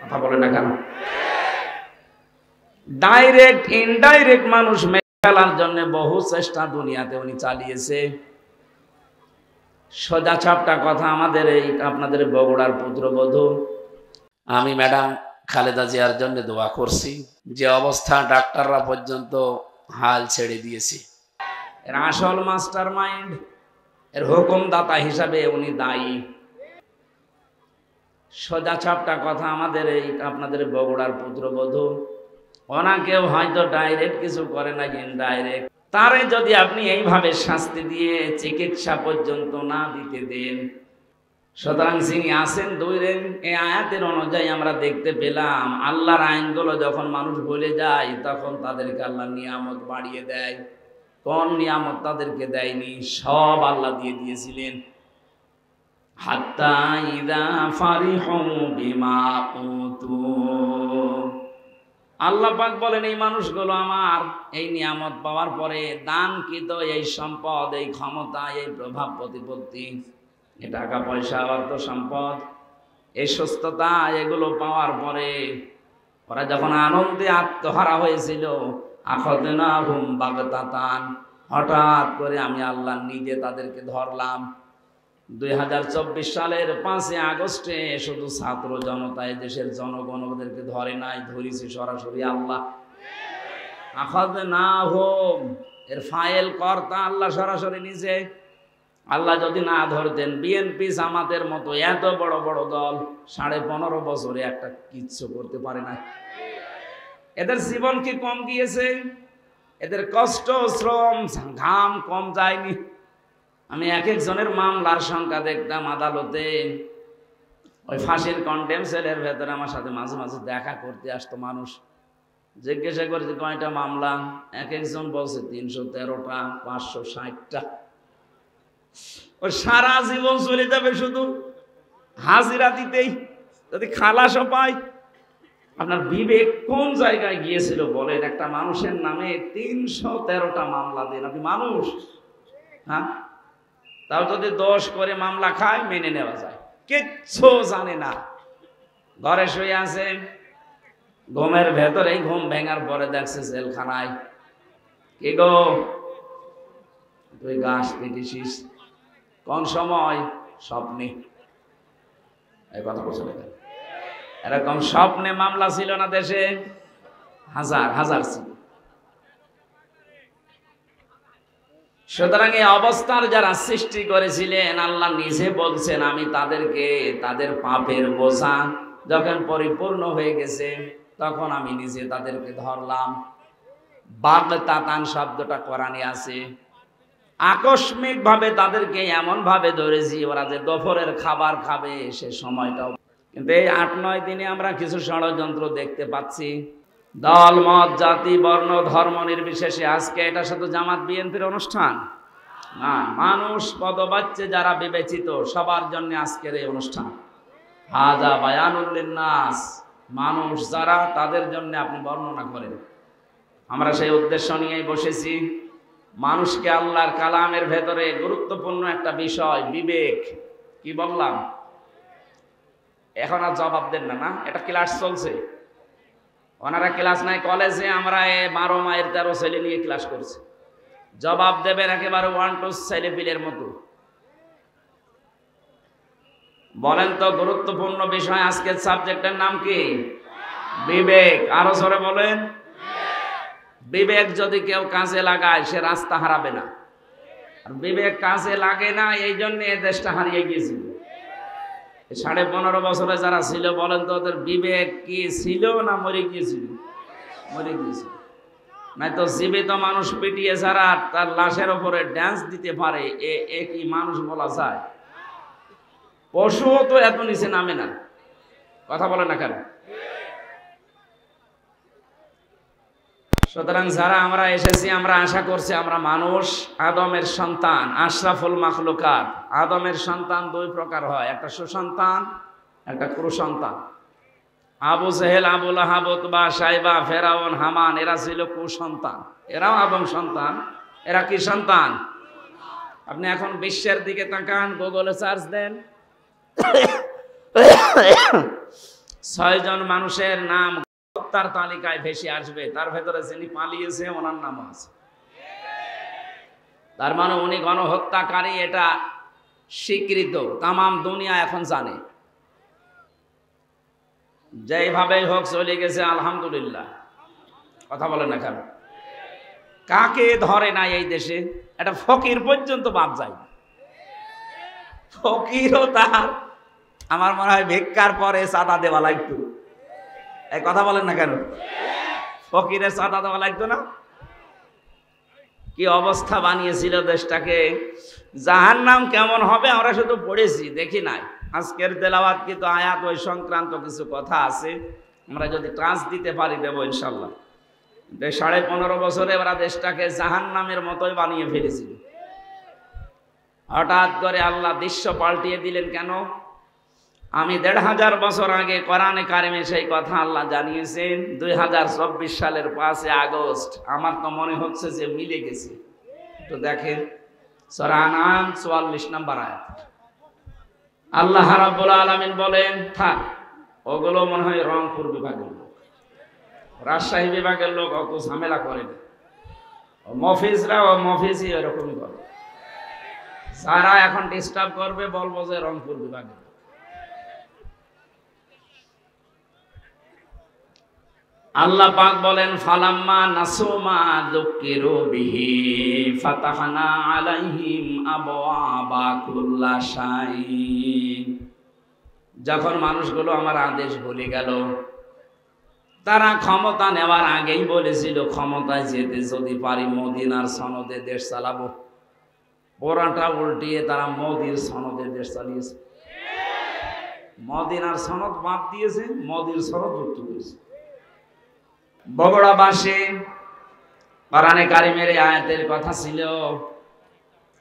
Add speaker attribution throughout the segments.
Speaker 1: কথা বলে না কেন? ডাইরেক্ট ইনডাইরেক্ট মানুষ মেরে ফেলার জন্য বহু চেষ্টা দুনিয়াতে উনি চালিয়েছে। সোজা ছাপটা কথা, আমাদের এই আপনাদের বগুড়ার পুত্রবধূ, আমি ম্যাডাম খালেদা জিয়ার জন্য দোয়া করছি। যে অবস্থা, ডাক্তাররা পর্যন্ত হাল ছেড়ে দিয়েছে। এর আসল মাস্টার মাইন্ড, এর হুকুমদাতা হিসাবে উনি দায়ী। সোজা ছাপটা কথা, আমাদের এই আপনাদের বগুড়ার পুত্রবধূ, ওনাকেও হয়তো ডাইরেক্ট কিছু করে না, ইনডাইরেক্ট। তারে যদি আপনি এইভাবে শাস্তি দিয়ে চিকিৎসা পর্যন্ত না দিতে দেন, সুতরাং যিনি আছেন দূরে, এই আয়াতের অনুযায়ী আমরা দেখতে পেলাম আল্লাহর আইনগুলো যখন মানুষ ভুলে যায় তখন তাদেরকে আল্লাহ নিয়ামত বাড়িয়ে দেয়। কোন নিয়ামত তাদেরকে দেয়নি? সব আল্লাহ দিয়ে দিয়েছিলেন। হাত্তা ইযা ফারিহু বিমা উতু, আল্লাহ পাক বলেন এই মানুষগুলো আমার এই নিয়ামত পাওয়ার পরে দানকৃত এই সম্পদ, এই ক্ষমতা, এই প্রভাব প্রতিপত্তি, এই টাকা পয়সা, অর্থ সম্পদ, এই সুস্থতা, এগুলো পাওয়ার পরে ওরা যখন আনন্দে আত্মহারা হয়েছিল, আখাযনাহুম বাগতাতান, হঠাৎ করে আমি আল্লাহ নিজে তাদেরকে ধরলাম। 2024 সালের 5 আগস্টে শুধু ছাত্র জনতা, এই দেশের জনগণ ওদেরকে ধরে নাই, ধরেছে সরাসরি আল্লাহ। আখাযনাহুম, এর ফাইল কর্তা আল্লাহ সরাসরি নিজে। আল্লাহ যদি না ধরতেন, বিএনপি জামাতের মতো এত বড় বড় দল 15.5 বছরে একটা কিচ্ছু করতে পারে না। এদের জীবন কি কম গিয়েছে? এদের কষ্ট, শ্রম, ঘাম কম যায়নি? আমি এক একজনের মামলার সংখ্যা দেখতাম আদালতে। ওই ফাঁসির কন্ডেম সেলের ভেতরে আমার সাথে মাঝে মাঝে দেখা করতে আসতো মানুষ। জিজ্ঞাসা করেছে কয়টা মামলা? এক একজন বলছে 313টা, 560টা। ওর সারা জীবন চলে যাবে শুধু হাজিরা দিতেই, যদি খালাসও পায়। আপনার বিবেক কোন জায়গায় গিয়েছিল বলেন? একটা মানুষের নামে 313টা মামলা দেন আপনি, মানুষ। হ্যাঁ, তাও যদি দোষ করে মামলা খায় মেনে নেওয়া যায়। কিচ্ছু জানে না, ঘরে শুয়ে আছে, ঘুমের ভেতরেই ঘুম ভেঙার পরে দেখছে জেলখানায়। কি গো, তুই গাছ পিটিছিস? কোন সময়? স্বপ্নে। এই কথা বলছে না? এরকম স্বপ্নে মামলা ছিল না দেশে? হাজার হাজার ছিল। সুতরাং এই অবস্থার যারা সৃষ্টি করেছিলেন, আল্লাহ নিজে বলছেন আমি তাদেরকে, তাদের পাপের বোঝা যখন পরিপূর্ণ হয়ে গেছে তখন আমি নিজে তাদেরকে ধরলাম। বাগতাতান শব্দটা কোরআনে আছে। আকস্মিক ভাবে তাদেরকে এমন ভাবে ধরেছি, ওরা যে দুপুরের খাবার খাবে সে সময়টাও। কিন্তু এই 8-9 দিনে আমরা কিছু ষড়যন্ত্র দেখতে পাচ্ছি। দল, মত, জাতি, বর্ণ, ধর্ম নির্বিশেষে। আজকে এটা শুধু জামাত বিএনপির অনুষ্ঠান না, মানুষ পদবাচ্যে যারা বিবেচিত সবার জন্য আজকের এই অনুষ্ঠান। হাযা বায়ানুল লিন্নাস, মানুষ যারা, তাদের জন্য আপনি বর্ণনা করেন। আমরা সেই উদ্দেশ্য নিয়েই বসেছি। মানুষকে আল্লাহর কালামের ভেতরে গুরুত্বপূর্ণ একটা বিষয় বিবেক, কি বললাম? এখন আর জবাব দেন না, না এটা ক্লাস চলছে। ওনারা ক্লাস নাই কলেজে, আমরা 12 মায়ের 13 ছেলে নিয়ে ক্লাস করছি। জবাব দেবেন একেবারে 1-2 ছেলে পিলের মতো। বলেন তো, গুরুত্বপূর্ণ বিষয় আজকের সাবজেক্টের নাম কি? বিবেক। আরো জোরে বলেন। বিবেক যদি কেউ কাজে লাগায় সে রাস্তা হারাবে না। আর বিবেক কাজে লাগে না, এই জন্য এই দেশটা হারিয়ে গিয়েছিল। 15.5 বছরে যারা ছিল, বলেন তো ওদের বিবেক কি ছিল না মরে গিয়েছিল? মরে গিয়েছিল। নাই তো জীবিত মানুষ পিটিয়ে ছাড়া তার লাশের উপরে ড্যান্স দিতে পারে, এ কি মানুষ বলা যায়? পশুও তো এত নিচে নামে না। কথা বলে না কেন? সুতরাং যারা আমরা এসেছি, আমরা আশা করছি আমরা মানুষ, আদমের সন্তান, আশরাফুল মাখলুকাত। আদমের সন্তান 2 প্রকার হয়, একটা সুসন্তান, একটা কুসন্তান। আবু জেহেল, আবু লাহাব, উতবা, সাইবা, ফেরাউন, হামান, এরা ছিল কুসন্তান। এরাও আদম সন্তান। এরা কি সন্তান? আপনি এখন বিশ্বের দিকে তাকান, গুগলে সার্চ দেন, 6 জন মানুষের নাম হত্যার তালিকায় ভেসে আসবে, তার ভেতরে যিনি পালিয়েছে ওনার নাম আছে। তার মানে উনি গণহত্যাকারী, এটা স্বীকৃত, তামাম দুনিয়া এখন জানে। যেইভাবে হোক চলে গেছে, আলহামদুলিল্লাহ। কথা বলেন না কেন? কাকে ধরে না এই দেশে? একটা ফকির পর্যন্ত বাদ যায়। ফকিরও তার, আমার মনে হয় ভিক্ষার পরে চাঁদা দেওয়া লাগতো। এই কথা বলেন না কেন? ফকিরের চাঁদা দেওয়া লাগতো না? কি অবস্থা বানিয়েছিল দেশটাকে। জাহান্নাম কেমন হবে আমরা শুধু পড়েছি, দেখি নাই। আজকের তেলাওয়াত কিন্তু আয়াত ওই সংক্রান্ত কিছু কথা আছে, আমরা যদি ট্রান্স দিতে পারি দেবো ইনশাল্লাহ। 15.5 বছরে ওরা দেশটাকে জাহান্নামের মতোই বানিয়ে ফেলেছিল। হঠাৎ করে আল্লাহ দৃশ্য পাল্টিয়ে দিলেন কেন? আমি 1500 বছর আগে কোরআনে কারিমে সেই কথা আল্লাহ জানিয়েছেন। 2024 সালের 5 আগস্ট আমার তো মনে হচ্ছে যে মিলে গেছে। তো দেখেন সূরা আনআম 44 নম্বর আয়াত, আল্লাহ রাব্বুল আলামিন বলেন, থাক ওগুলো মনে হয় রংপুর বিভাগের লোক, রাজশাহী বিভাগের লোক অত ঝামেলা করে না, মফিজরা ও মফিজই এরকমই করে। যারা এখন ডিস্টার্ব করবে বলবো যে রংপুর বিভাগের। আল্লাহ পাক বলেন, ফালাম্মা নাসুমা যুকিরু বিহি ফাতাহনা আলাইহিম আবওয়াবা কুল্লা শাই। যখন মানুষগুলো আমার আদেশ ভুলে গেল, তারা ক্ষমতা নেওয়ার আগেই বলেছিল ক্ষমতায় যেতে যদি পারি মদিনার সনদে দেশ চালাবো। পোড়াটা উল্টিয়ে তারা মোদির সনদে দেশ চালিয়েছে। মদিনার সনদ বাদ দিয়েছে, মোদির সনদ যুক্ত করেছে। বগুড়াবাসী কোরআনে কারিমের আয়াতের কথা ছিল,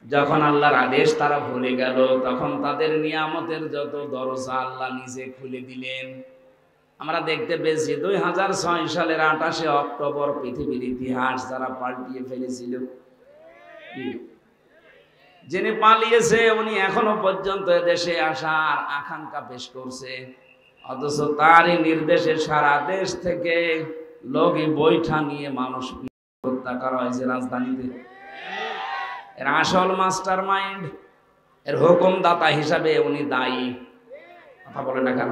Speaker 1: যখন আল্লাহর আদেশ তারা ভুলে গেল, তখন তাদের নিয়ামতের যত দরজা আল্লাহ নিজে খুলে দিলেন। আমরা দেখতে পেয়েছি 2006 সালের 28 অক্টোবর পৃথিবীর ইতিহাস যারা পাল্টিয়ে ফেলেছিল। যিনি পালিয়েছে উনি এখনো পর্যন্ত দেশে আসার আকাঙ্ক্ষা পেশ করছে, অথচ তারই নির্দেশে সারা দেশ থেকে লোকে বৈঠা নিয়ে মানুষ হত্যা করা হয়েছে রাজধানীতে। এর আসল মাস্টার মাইন্ড, এর হুকুমদাতা হিসাবে উনি দায়ী। কথা বলে না কেন?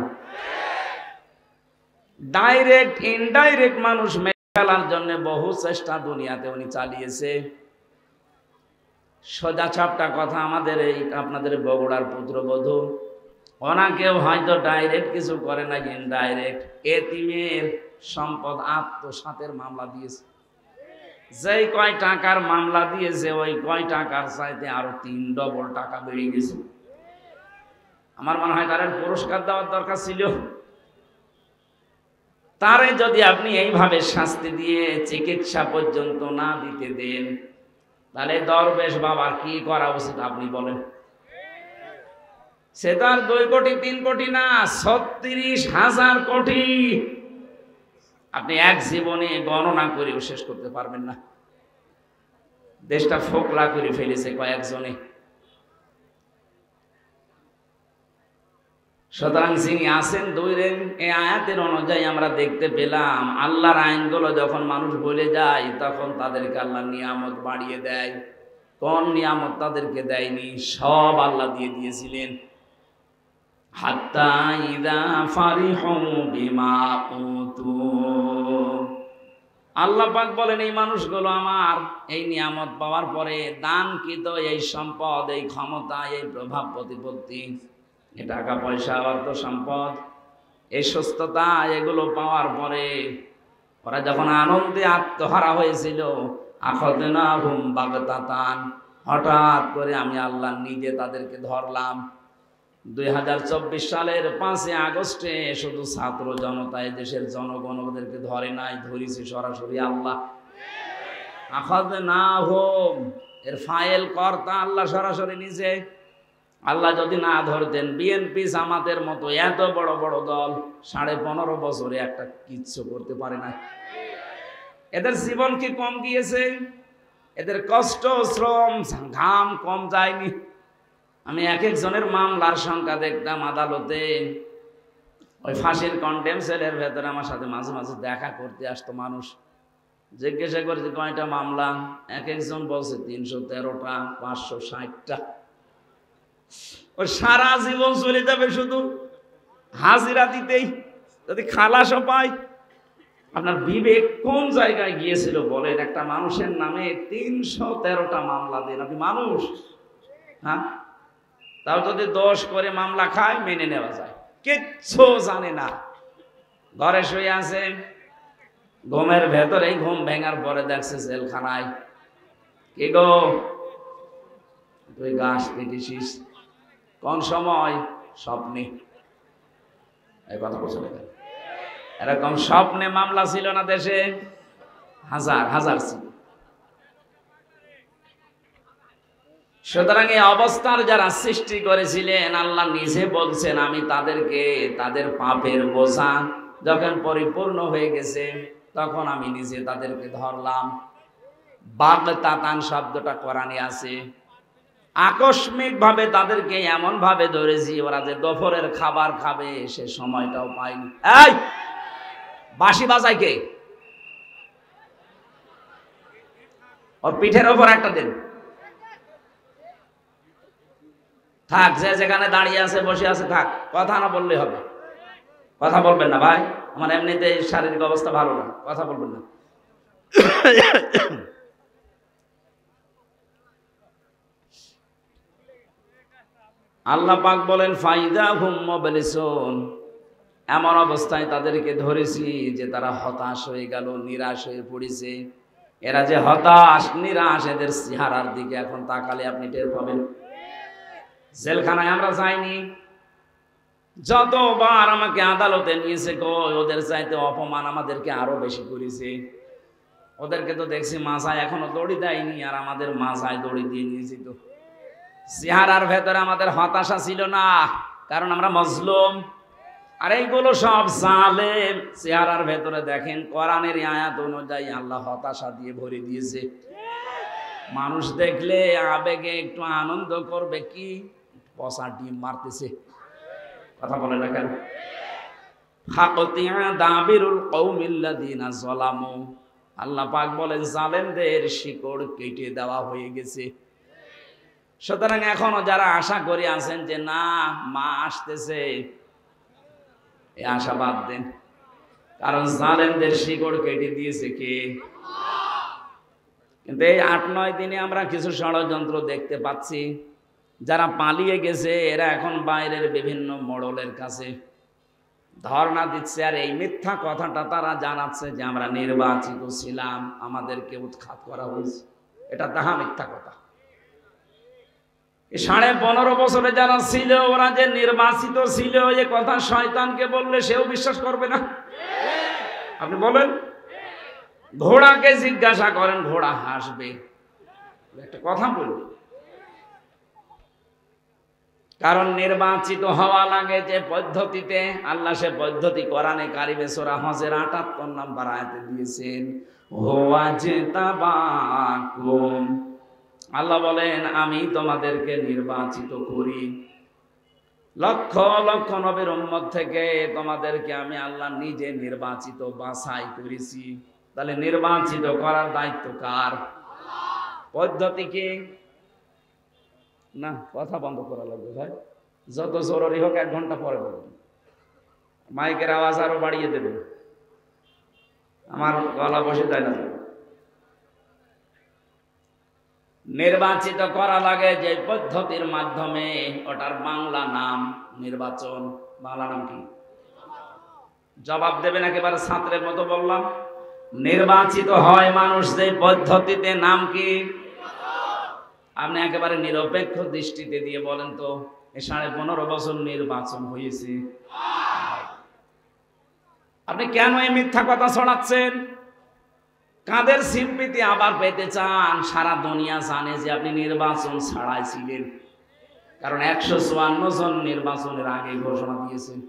Speaker 1: ডাইরেক্ট ইনডাইরেক্ট মানুষ মেরে ফেলার জন্য বহু চেষ্টা দুনিয়াতে উনি চালিয়েছে। সোজা চাপটা কথা, আমাদের এই আপনাদের বগুড়ার পুত্রবধূ, ওনাকেও হয়তো ডাইরেক্ট কিছু করে না, ইনডাইরেক্ট এতিমের সম্পদ আত্মসাতের মামলা দিয়েছে। যেই কয় টাকার মামলা দিয়েছে ওই কয় টাকার চাইতে আরো 3 ডবল টাকা বেড়ে গেছে। আমার মনে হয় তার পুরস্কার দেওয়ার দরকার ছিল। তারে যদি আপনি এইভাবে শাস্তি দিয়ে চিকিৎসা পর্যন্ত না দিতে দেন, তাহলে দরবেশ বাবার কি করা উচিত আপনি বলেন? সে তার 2 কোটি 3 কোটি না, 36,000 কোটি আপনি এক জীবনে গণনা করেও শেষ করতে পারবেন না। দেশটা ফোকলা করে ফেলেছে কয়েকজনে। সুতরাং যিনি আছেন দূরেন, এই আয়াতের অনুযায়ী আমরা দেখতে পেলাম আল্লাহর আইনগুলো যখন মানুষ ভুলে যায় তখন তাদেরকে আল্লাহ নিয়ামত বাড়িয়ে দেয়। কোন নিয়ামত তাদেরকে দেয়নি? সব আল্লাহ দিয়ে দিয়েছিলেন। হাত্তা ইযা ফারিহু বিমা উতু, আল্লাহ পাক বলেন এই মানুষগুলো আমার এই নিয়ামত পাওয়ার পরে দানকৃত এই সম্পদ, এই ক্ষমতা, এই প্রভাব প্রতিপত্তি, এই টাকা পয়সা, অর্থ সম্পদ, এই সুস্থতা, এগুলো পাওয়ার পরে ওরা যখন আনন্দে আত্মহারা হয়েছিল, আখাযনাহুম বাগতাতান, হঠাৎ করে আমি আল্লাহ নিজে তাদেরকে ধরলাম। 2024 সালের 5 আগস্টে শুধু ছাত্র জনতা, দেশের জনগণ ওদেরকে ধরে নাই, ধরেছে সরাসরি আল্লাহ। আখাযনাহুম, এর ফাইল কর্তা আল্লাহ সরাসরি নিজে। আল্লাহ যদি না ধরতেন, বিএনপি জামাতের মতো এত বড় বড় দল 15.5 বছরে একটা কিচ্ছু করতে পারে না। এদের জীবন কি কম গিয়েছে? এদের কষ্ট, শ্রম, ঘাম কম যায়নি? আমি এক একজনের মামলার সংখ্যা দেখতাম আদালতে, ওই ফাঁসির কন্ডেম সেলের ভেতরে আমার সাথে মাঝে মাঝে দেখা করতে আসতো মানুষ। জিজ্ঞাসা করেছে কয়টা মামলা, এক একজন বলছে 313টা, 560টা। ওর সারা জীবন চলে যাবে শুধু হাজিরা দিতেই, যদি খালাসও পায়। আপনার বিবেক কোন জায়গায় গিয়েছিল বলেন? একটা মানুষের নামে 313টা মামলা দেন, আপনি মানুষ? হ্যাঁ, তাও যদি দোষ করে মামলা খায় মেনে নেওয়া যায়। কিচ্ছু জানে না, ঘরে শুয়ে আছে, ঘুমের ভেতরেই ঘুম ভেঙার পরে দেখছে জেলখানায়। কি গো, তুই গাছ কেটেছিস কোন সময়? স্বপ্নে। এই কথা বলছে, এরকম স্বপ্নে মামলা ছিল না দেশে? হাজার হাজার ছিল। সুতরাং এই অবস্থার যারা সৃষ্টি করেছিলেন, আল্লাহ নিজে বলছেন আমি তাদেরকে তাদের পাপের বোঝা যখন পরিপূর্ণ হয়ে গেছে তখন আমি নিজে তাদেরকে ধরলাম। বাগতাতান শব্দটা কোরআনে আছে। আকস্মিক ভাবে তাদেরকে এমন ভাবে ধরেছি, ওরা যে দুপুরের খাবার খাবে সে সময়টাও পায়নি। এই বাঁশি বাজায় কে? ওর পিঠের ওপর একটা দিন থাক, যে যেখানে দাঁড়িয়ে আছে বসে আছে থাক, কথা না বললে হবে। কথা বলবেন না ভাই, আমার এমনিতে শারীরিক অবস্থা ভালো না, কথা বলবেন না। আল্লাহ পাক বলেন ফাইদা হুম মুবলিসুন, এমন অবস্থায় তাদেরকে ধরেছি যে তারা হতাশ হয়ে গেল, নিরাশ হয়ে পড়েছে। এরা যে হতাশ নিরাশ, এদের চেহারার দিকে এখন তাকালে আপনি টের পাবেন। জেলখানায় আমরা যাইনি, যতবার আমাকে আদালতে নিয়েছে ওদের চাইতে অপমান আমাদেরকে আরো বেশি করেছে। ওদেরকে তো দেখছি মাথায় এখনো দড়ি দেয়নি, আর আমাদের মাথায় দড়ি দিয়ে নিয়েছি। তো চেহারার ভেতরে আমাদের হতাশা ছিল না, কারণ আমরা মজলুম। আর এইগুলো সব জালেম। চেহারার ভেতরে দেখেন কোরআনের আয়াত অনুযায়ী আল্লাহ হতাশা দিয়ে ভরে দিয়েছে। মানুষ দেখলে আবেগে একটু আনন্দ করবে, কি পচা ডিম মারতেছে, কথা বলে না কেন? আল্লাহ পাক বলেন জালেমদের শিকড় কেটে দেওয়া হয়ে গেছে। সুতরাং এখনো যারা আশা করে আছেন যে না মা আসতেছে, এই আশা বাদ দেন, কারণ জালেমদের শিকড় কেটে দিয়েছে কে? কিন্তু এই 8-9 দিনে আমরা কিছু ষড়যন্ত্র দেখতে পাচ্ছি। যারা পালিয়ে গেছে এরা এখন বাইরের বিভিন্ন মোড়লের কাছে ধর্ণা দিচ্ছে, আর এই মিথ্যা কথাটা তারা জানাচ্ছে যে আমরা নির্বাচিত ছিলাম, আমাদেরকে উৎখাত করা হয়েছে। এটা তাহা মিথ্যা কথা। 15.5 বছরে যারা ছিল ওরা যে নির্বাচিত ছিল, এ কথা শয়তানকে বললে সেও বিশ্বাস করবে না। আপনি বলেন, ঘোড়াকে জিজ্ঞাসা করেন, ঘোড়া হাসবে। একটা কথা বলবে, কারণ নির্বাচিত হওয়া লাগে যে পদ্ধতিতে, আল্লাহ সে পদ্ধতি কোরআনে কারিমে সূরা হজের 78 নম্বর আয়াতে দিয়েছেন। ওয়াজতাবাকুম, আল্লাহ বলেন আমি তোমাদেরকে নির্বাচিত করি লক্ষ লক্ষ নবীর উম্মত থেকে, তোমাদেরকে আমি আল্লাহ নিজে নির্বাচিত বাছাই করেছি। তাহলে নির্বাচিত করার দায়িত্ব কার? পদ্ধতি কি? না, কথা বন্ধ করা লাগবে ভাই, যত জরুরি হোক 1 ঘন্টা পরে বলবেন। মাইকের আওয়াজ আরো বাড়িয়ে দেবেন, আমার গলা বসে যায় না। নির্বাচিত করা লাগে যে পদ্ধতির মাধ্যমে, ওটার বাংলা নাম নির্বাচন। বাংলা নাম কি? জবাব দেবেন একেবারে ছাত্রের মতো বললাম। নির্বাচিত হয় মানুষ যে পদ্ধতিতে, নাম কি? আপনি একেবারে নিরপেক্ষ দৃষ্টিতে দিয়ে বলেন তো, 15.5 বছর নির্বাচন হয়েছে, আপনি কেন এই মিথ্যা কথা ছড়াচ্ছেন? কাদের সিম্পিতি আবার পেতে চান? সারা দুনিয়া জানে যে আপনি নির্বাচন ছাড়াই ছিলেন, কারণ 154 জন নির্বাচনের আগে ঘোষণা দিয়েছেন।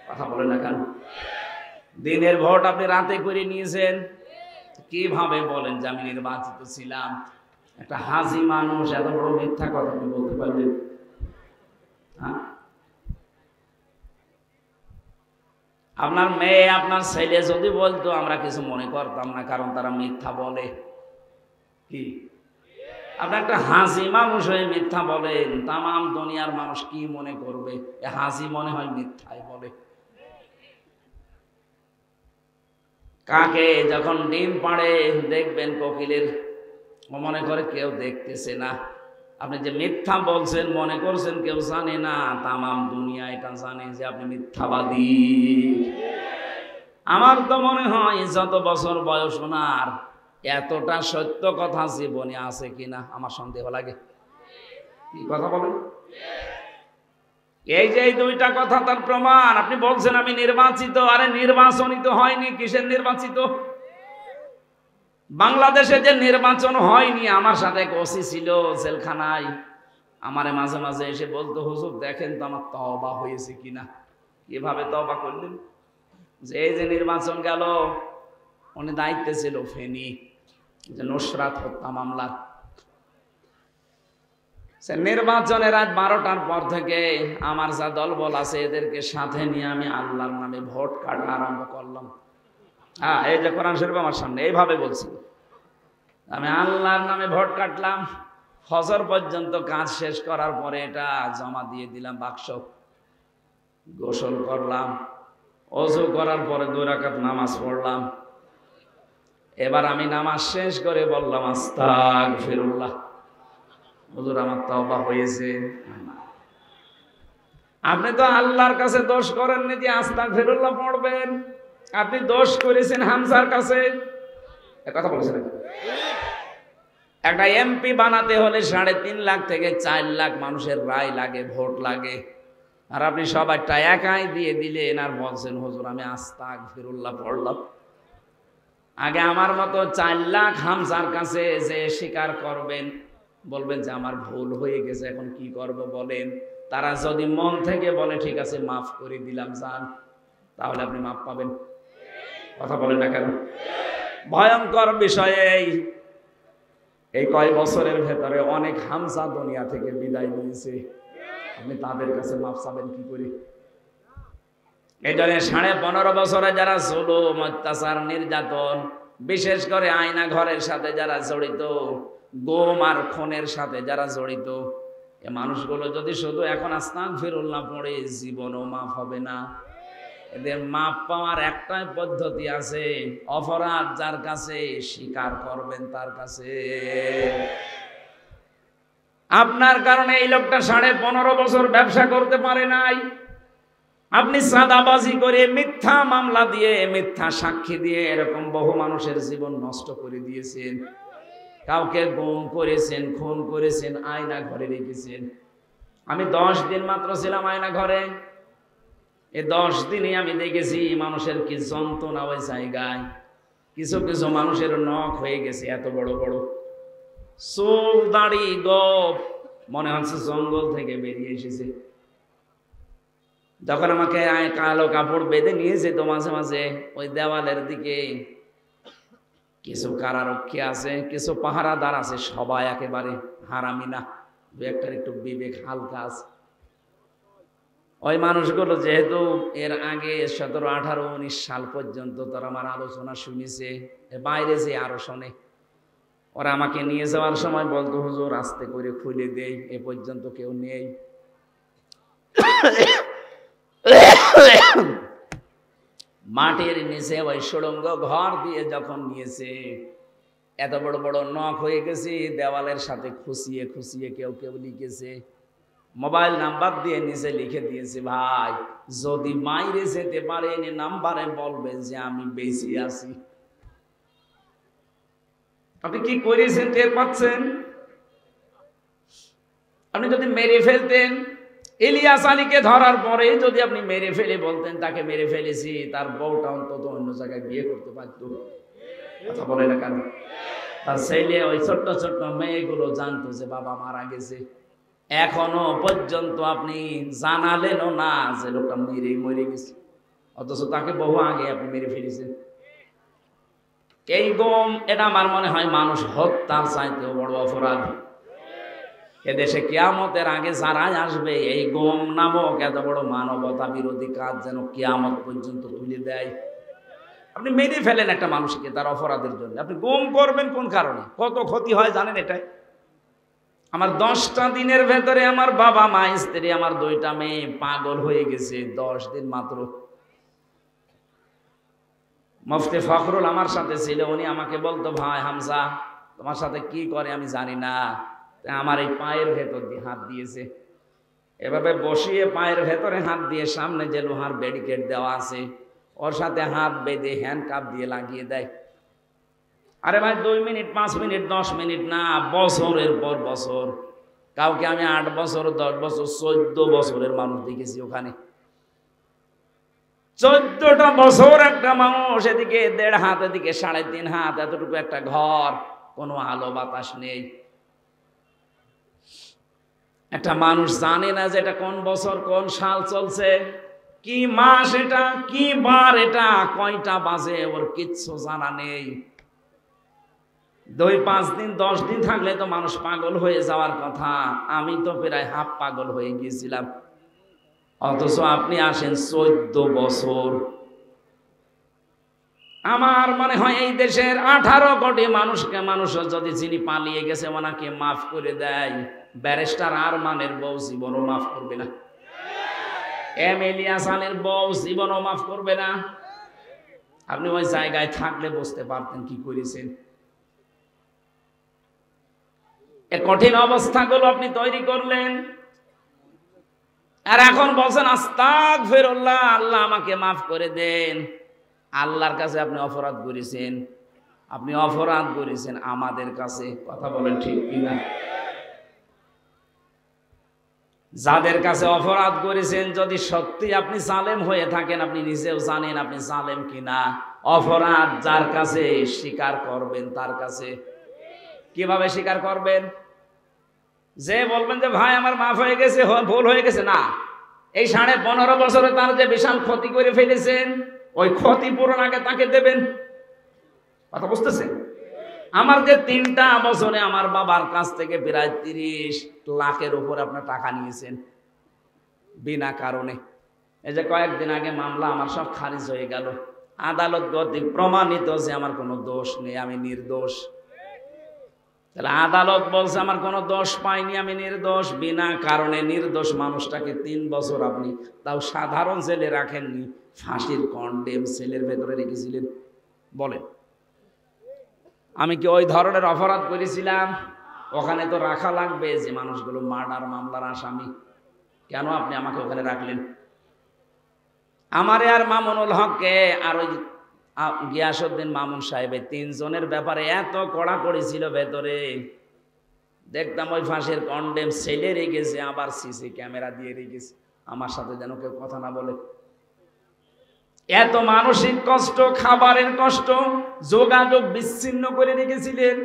Speaker 1: কথা বলেন না কেন? দিনের ভোট আপনি রাতে করে নিয়েছেন। কিভাবে বলেন যে আমি নির্বাচিত ছিলাম? একটা হাজি মানুষ এত বড় মিথ্যা কথা আপনি বলতে পারবেন? আপনার মেয়ে আপনার ছেলে যদি বলতো আমরা কিছু মনে করতাম না, কারণ তারা মিথ্যা বলে। কি আপনি একটা হাসি মানুষ হয়ে মিথ্যা বলেন, তামাম দুনিয়ার মানুষ কি মনে করবে? হাসি মনে হয় মিথ্যাই বলে। কাকে যখন ডিম পাড়ে দেখবেন কোকিলের, ও মনে করে কেউ দেখতেছে না। আপনি যে মিথ্যা বলছেন মনে করছেন কেউ জানে না, তামাম দুনিয়া এটা জানে যে আপনি মিথ্যাবাদী। আমার তো মনে হয় যত বছর বয়স ওনার, এতটা সত্য কথা জীবনে আছে কিনা আমার সন্দেহ লাগে। কি কথা বলেন? এই যে এই দুইটা কথা তার প্রমাণ। আপনি বলছেন আমি নির্বাচিত, আরে নির্বাচনিত হয়নি, কিসের নির্বাচিত? বাংলাদেশে যে নির্বাচন হয়নি, আমার সাথে এক ওসি ছিল জেলখানায়, আমারে মাঝে মাঝে এসে বলতো হুজুর দেখেন তো আমার তওবা হয়েছে কিনা। কিভাবে তওবা করলেন? যে এই যে নির্বাচন গেল, উনি দায়িত্বে ছিল ফেনী, যে নুসরাত হত্যা মামলার। নির্বাচনের রাত 12টার পর থেকে আমার যা দলবল আছে এদেরকে সাথে নিয়ে আমি আল্লাহর নামে ভোট কাটা আরম্ভ করলাম। হ্যাঁ, এই যে কোরআন শরীফ আমার সামনে এইভাবে বলছি, আমি আল্লাহর নামে ভোট কাটলাম। ফজর পর্যন্ত কাজ শেষ করার পরে এটা জমা দিয়ে দিলাম বাক্স। গোসল করলাম, ওযু করার পরে 2 রাকাত নামাজ পড়লাম। এবার আমি নামাজ শেষ করে বললাম আস্তাগফিরুল্লাহ, হুজুর আমার তওবা হয়েছে। আপনি তো আল্লাহর কাছে দোষ করেননি যে আস্তাগফিরুল্লাহ পড়বেন, আপনি দোষ করেছেন হামজার কাছে। কথা বলেছেন। একটা এমপি বানাতে হলে 3.5 লাখ থেকে 4 লাখ মানুষের রায় লাগে, ভোট লাগে, আর আপনি সবাইটা একাই দিয়ে দিলেন আর বলছেন হুজুর আমি আস্তাগফিরুল্লাহ পড়লাম। আগে আমার মতো 4 লাখ হামজার কাছে যে স্বীকার করবেন, বলবেন যে আমার ভুল হয়ে গেছে, এখন কি করব বলেন। তারা যদি মন থেকে বলে ঠিক আছে মাফ করে দিলাম যান, তাহলে আপনি মাফ পাবেন। কথা বলেন না কেন? ভয়ঙ্কর বিষয়ে এই কয় বছরের ভেতরে অনেক হামজা দুনিয়া থেকে বিদায় নিয়েছে, আপনি তাদের কাছে মাফ চাবেন কি করে? এই জন্য 15.5 বছরে যারা জুলুম, অত্যাচার, নির্যাতন, বিশেষ করে আয়না ঘরের সাথে যারা জড়িত, গুম আর খুনের সাথে যারা জড়িত, এই মানুষগুলো যদি শুধু এখন আস্তাগফিরুল্লাহ পড়ে, জীবনও মাফ হবে না। এদের মাপ পাওয়ার একটাই পদ্ধতি আছে, অপরাধ যার কাছে স্বীকার করবেন তার কাছে। আপনার কারণে এই লোকটা 15.5 বছর ব্যবসা করতে পারে নাই। আপনি চাঁদাবাজি করে, মিথ্যা মামলা দিয়ে, মিথ্যা সাক্ষী দিয়ে এরকম বহু মানুষের জীবন নষ্ট করে দিয়েছেন। কাউকে গুম করেছেন, খুন করেছেন, আয়না ঘরে রেখেছেন। আমি 10 দিন মাত্র ছিলাম আয়না ঘরে। এই 10 দিনে আমি দেখেছি মানুষের কি যন্ত্রণা ওই জায়গায়। কিছু কিছু মানুষের নখ হয়ে গেছে এত বড় বড়, চুল দাড়ি গোঁফ মনে হচ্ছে জঙ্গল থেকে বেরিয়ে এসেছে। যখন আমাকে কালো কাপড় বেঁধে নিয়ে যেত মাঝে মাঝে ওই দেওয়ালের দিকে, কিছু কারারক্ষী আছে, কিছু পাহারাদার আছে, সবাই একেবারে হারামি না, 2-1টার একটু বিবেক হালকা আছে। ওই মানুষগুলো যেহেতু এর আগে 17, 18, 19 সাল পর্যন্ত তারা আমার আলোচনা শুনেছে, বাইরে যে আরো শোনে, ওরা আমাকে নিয়ে যাওয়ার সময় বলতো হুজুর আস্তে করে খুলে দেই, এ পর্যন্ত কেউ নেই। মাটির নিচে ওই সুড়ঙ্গ ঘর দিয়ে যখন নিয়েছে, এত বড় বড় নখ হয়ে গেছে, দেওয়ালের সাথে খুশিয়ে খুশিয়ে কেউ কেউ লিখেছে, মোবাইল নাম্বার দিয়ে নিচে লিখে দিয়েছে, ভাই যদি মাইরে যেতে পারেন নাম্বারে বলবেন যে আমি বেঁচে আছি। আপনি কি করেছেন টের পাচ্ছেন? আপনি যদি মেরে ফেলতেন, ইলিয়াস আলীকে ধরার পরে যদি আপনি মেরে ফেলে বলতেন তাকে মেরে ফেলেছি, তার বউটা অন্তত অন্য জায়গায় বিয়ে করতে পারত। কথা বলে না কেন? তার ছেলে, ওই ছোট্ট ছোট্ট মেয়েগুলো জানতো যে বাবা মারা গেছে। এখনো পর্যন্ত আপনি জানালেনও না যে লোকটা মরে গেছে, অথচ তাকে বহু আগে আপনি মেরে ফেলেছেন। এই গম, এটা আমার মনে হয় মানুষ হত্যার চাইতেও বড় অপরাধ। এদেশে কিয়ামতের আগে যারাই আসবে এই গম নামক এত বড় মানবতা বিরোধী কাজ যেন কিয়ামত পর্যন্ত তুলে দেয়। আপনি মেরে ফেলেন একটা মানুষকে তার অপরাধের জন্য, আপনি গম করবেন কোন কারণে? কত ক্ষতি হয় জানেন? এটাই আমার 10টা দিনের ভেতরে আমার বাবা মা স্ত্রী আমার 2টা মেয়ে পাগল হয়ে গেছে, 10 দিন মাত্র। মুফতি ফখরুল আমার সাথে ছিল, উনি আমাকে বলতো, ভাই হামজা তোমার সাথে কি করে আমি জানি না, আমার এই পায়ের ভেতর দিয়ে হাত দিয়েছে, এভাবে বসিয়ে পায়ের ভেতরে হাত দিয়ে সামনে যে লোহার ব্যারিকেড দেওয়া আছে ওর সাথে হাত বেঁধে হ্যান্ডকাপ দিয়ে লাগিয়ে দেয়। আরে ভাই 2 মিনিট 5 মিনিট 10 মিনিট না, বছরের পর বছর। কাউকে আমি 8 বছর 10 বছর 14 বছরের মানুষ দেখেছি ওখানে। 14টা বছর একটা মানুষ, এদিকে 1.5 হাত, এদিকে 3.5 হাত, এতটুকু একটা ঘর, কোনো আলো বাতাস নেই। একটা মানুষ জানে না যে এটা কোন বছর কোন সাল চলছে, কি মাস এটা, কি বার এটা, কয়টা বাজে, ওর কিচ্ছু জানা নেই। 2-5 দিন 10 দিন থাকলে তো মানুষ পাগল হয়ে যাওয়ার কথা, আমি তো প্রায় হাফ পাগল হয়ে গিয়েছিলাম। অথচ আপনি আসেন 14 বছর। আমার মনে হয় এই দেশের 18 কোটি মানুষকে মানুষ যদি যিনি পালিয়ে গেছে ওনাকে মাফ করে দেয়, ব্যারিস্টার আরমানের বউ জীবনও মাফ করবে না, এম ইলিয়াস আলীর বউ জীবনও মাফ করবে না। আপনি ওই জায়গায় থাকলে বুঝতে পারতেন কি করেছেন। এ কঠিন অবস্থাগুলো আপনি তৈরি করলেন, আর এখন বলছেন আস্তাগফিরুল্লাহ, আল্লাহ আমাকে মাফ করে দেন। আল্লাহর কাছে আপনি অপরাধ করেছেন, আপনি অপরাধ করেছেন আমাদের কাছে। কথা বলেন ঠিক কিনা? যাদের কাছে অপরাধ করেছেন, যদি সত্যি আপনি জালেম হয়ে থাকেন, আপনি নিজেও জানেন আপনি জালেম কিনা। অপরাধ যার কাছে স্বীকার করবেন তার কাছে। কিভাবে স্বীকার করবেন? যে বলবেন যে ভাই আমার মাফ হয়ে গেছে, ভুল হয়ে গেছে, না, এই 15.5 বছরে তার যে বিশাল ক্ষতি করে ফেলেছেন, ওই ক্ষতিপূরণ আগে তাকে দেবেন। কথা বুঝতেছেন? আমার যে 3টা বছরে আমার বাবার কাছ থেকে প্রায় 30 লাখের উপর আপনার টাকা নিয়েছেন বিনা কারণে। এই যে কয়েকদিন আগে মামলা আমার সব খারিজ হয়ে গেল, আদালত কর্তৃক প্রমাণিত যে আমার কোনো দোষ নেই, আমি নির্দোষ। তাহলে আদালত বলছে আমার কোনো দোষ পাইনি, আমি নির্দোষ। বিনা কারণে নির্দোষ মানুষটাকে 3 বছর আপনি তাও সাধারণ জেলে রাখেননি, ফাঁসির কন্ডেম সেলের ভেতরে রেখেছিলেন। বলেন, আমি কি ওই ধরনের অপরাধ করেছিলাম? ওখানে তো রাখা লাগবে যে মানুষগুলো মার্ডার মামলার আসামি, কেন আপনি আমাকে ওখানে রাখলেন? আমারে আর মামুনুল হককে আর ওই গিয়াসউদ্দিন মামুন সাহেব, 3 জনের ব্যাপারে এত কড়াকড়ি ছিল ভেতরে, দেখতাম ওই ফাঁসির কন্ডেম সেলে রেখেছে, আবার সিসি ক্যামেরা দিয়ে রেখেছে, আমার সাথে যেন কেউ কথা না বলে। এত মানসিক কষ্ট, খাবারের কষ্ট, যোগাযোগ বিচ্ছিন্ন করে রেখেছিলেন।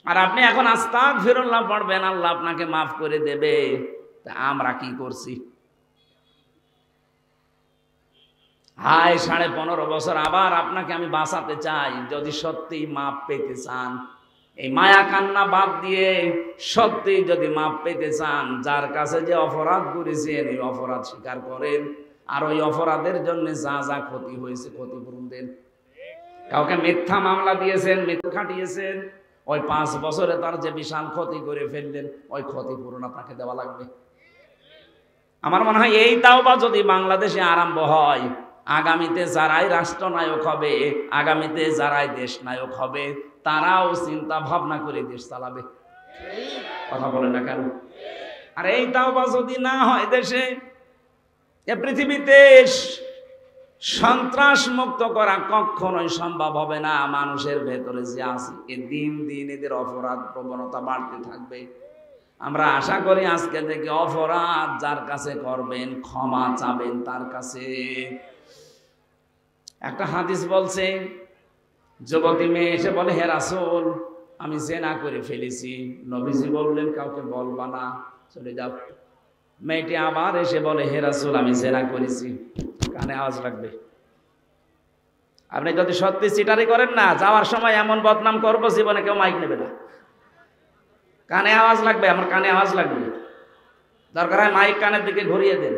Speaker 1: আর আপনি এখন আস্তাগফিরুল্লাহ পড়বেন, আল্লাহ আপনাকে মাফ করে দেবে। তা আমরা কি করছি? হায় 15.5 বছর আবার আপনাকে আমি বাঁচাতে চাই। যদি সত্যি মাপ পেতে চান, এই মায়া কান্না বাদ দিয়ে সত্যি যদি মাপ পেতে চান, যার কাছে যে অপরাধ করেছেন এই অপরাধ স্বীকার করেন, আর ওই অপরাধের জন্য যা যা ক্ষতি হয়েছে ক্ষতিপূরণ দেন। কাউকে মিথ্যা মামলা দিয়েছেন, মিথ্যা খাটিয়েছেন, ওই 5 বছরে তার যে বিশাল ক্ষতি করে ফেললেন, ওই ক্ষতিপূরণ আপনাকে দেওয়া লাগবে। আমার মনে হয় এই তাওবা যদি বাংলাদেশে আরম্ভ হয়, আগামীতে যারাই রাষ্ট্রনায়ক হবে, আগামীতে যারাই দেশ নায়ক হবে, তারাও চিন্তা ভাবনা করে দেশ চালাবে। কথা বলে না কেন? আর এই তাওবা যদি না হয় দেশে, এ পৃথিবীতে সন্ত্রাস মুক্ত করা কখনোই সম্ভব হবে না। মানুষের ভেতরে যে আছে, দিন দিন এদের অপরাধ প্রবণতা বাড়তে থাকবে। আমরা আশা করি আজকে থেকে অপরাধ যার কাছে করবেন, ক্ষমা চাবেন তার কাছে। একটা হাদিস বলছে, যুবতী মেয়ে এসে বলে, হে রাসূল আমি জিনা করে ফেলেছি। নবীজি বললেন কাউকে বলবা না, চলে যাও। মেয়েটি আবার এসে বলে, হে রাসূল আমি জিনা করেছি। কানে আওয়াজ লাগবে। আপনি যদি সত্যি চিটারি করেন না, যাওয়ার সময় এমন বদনাম করবো জীবনে কেউ মাইক নেবে না। কানে আওয়াজ লাগবে, আমার কানে আওয়াজ লাগবে, দরকার হয় মাইক কানের দিকে ঘুরিয়ে দেন।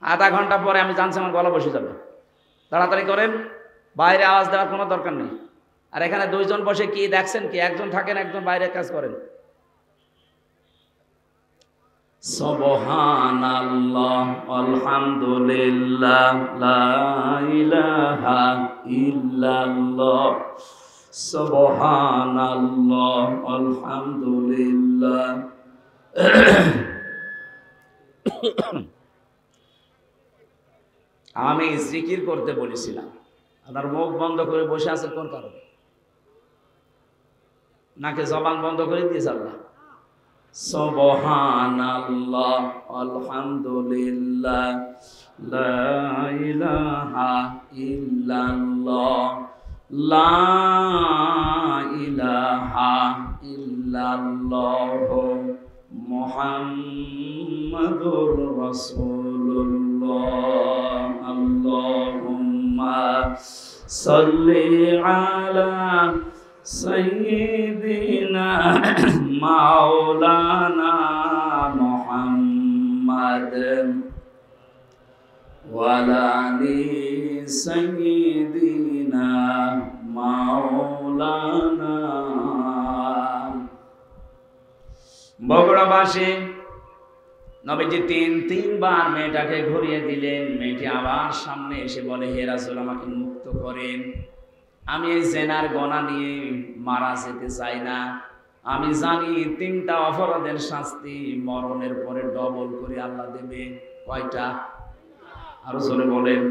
Speaker 1: আধা ঘন্টা পরে আমি জানছি আমার গলা বসে যাবে, তাড়াতাড়ি করেন, বাইরে আওয়াজ দেওয়ার কোনো দরকার নেই। আর এখানে দুইজন বসে কি দেখছেন কি? একজন থাকেন, একজন বাইরে কাজ করেন। সুবহানাল্লাহ আলহামদুলিল্লাহ লা ইলাহা ইল্লাল্লাহ সুবহানাল্লাহ আলহামদুলিল্লাহ। আমি জিকির করতে বলেছিলাম, আপনার মুখ বন্ধ করে বসে আছেন কোন কারণে? নাকি জবান বন্ধ করে দিয়েছে আল্লাহ? সুবহানাল্লাহ আলহামদুলিল্লাহ লা ইলাহা ইল্লাল্লাহ লা ইলাহা ইল্লাল্লাহ মুহাম্মাদুর রাসূলুল্লাহ। আল্লাহুম্মা সাল্লি আলা সাইয়্যিদিনা মাওলানা মুহাম্মাদ ওয়া আলা আলি সাইয়্যিদিনা মাওলানা। বগুড়াবাসী নবীজি তিনবার মেয়েটাকে ঘুরিয়ে দিলেন। মেয়েটি আবার সামনে এসে বলে, হে রাসূল, আমাকে মুক্ত করেন, আমি এই জেনার গোনা নিয়ে মারা যেতে চাই না। আমি জানি 3টা অপরাধের শাস্তি মরণের পরে ডবল করে আল্লাহ দেবে। কয়টা? আরো জোরে বলেন।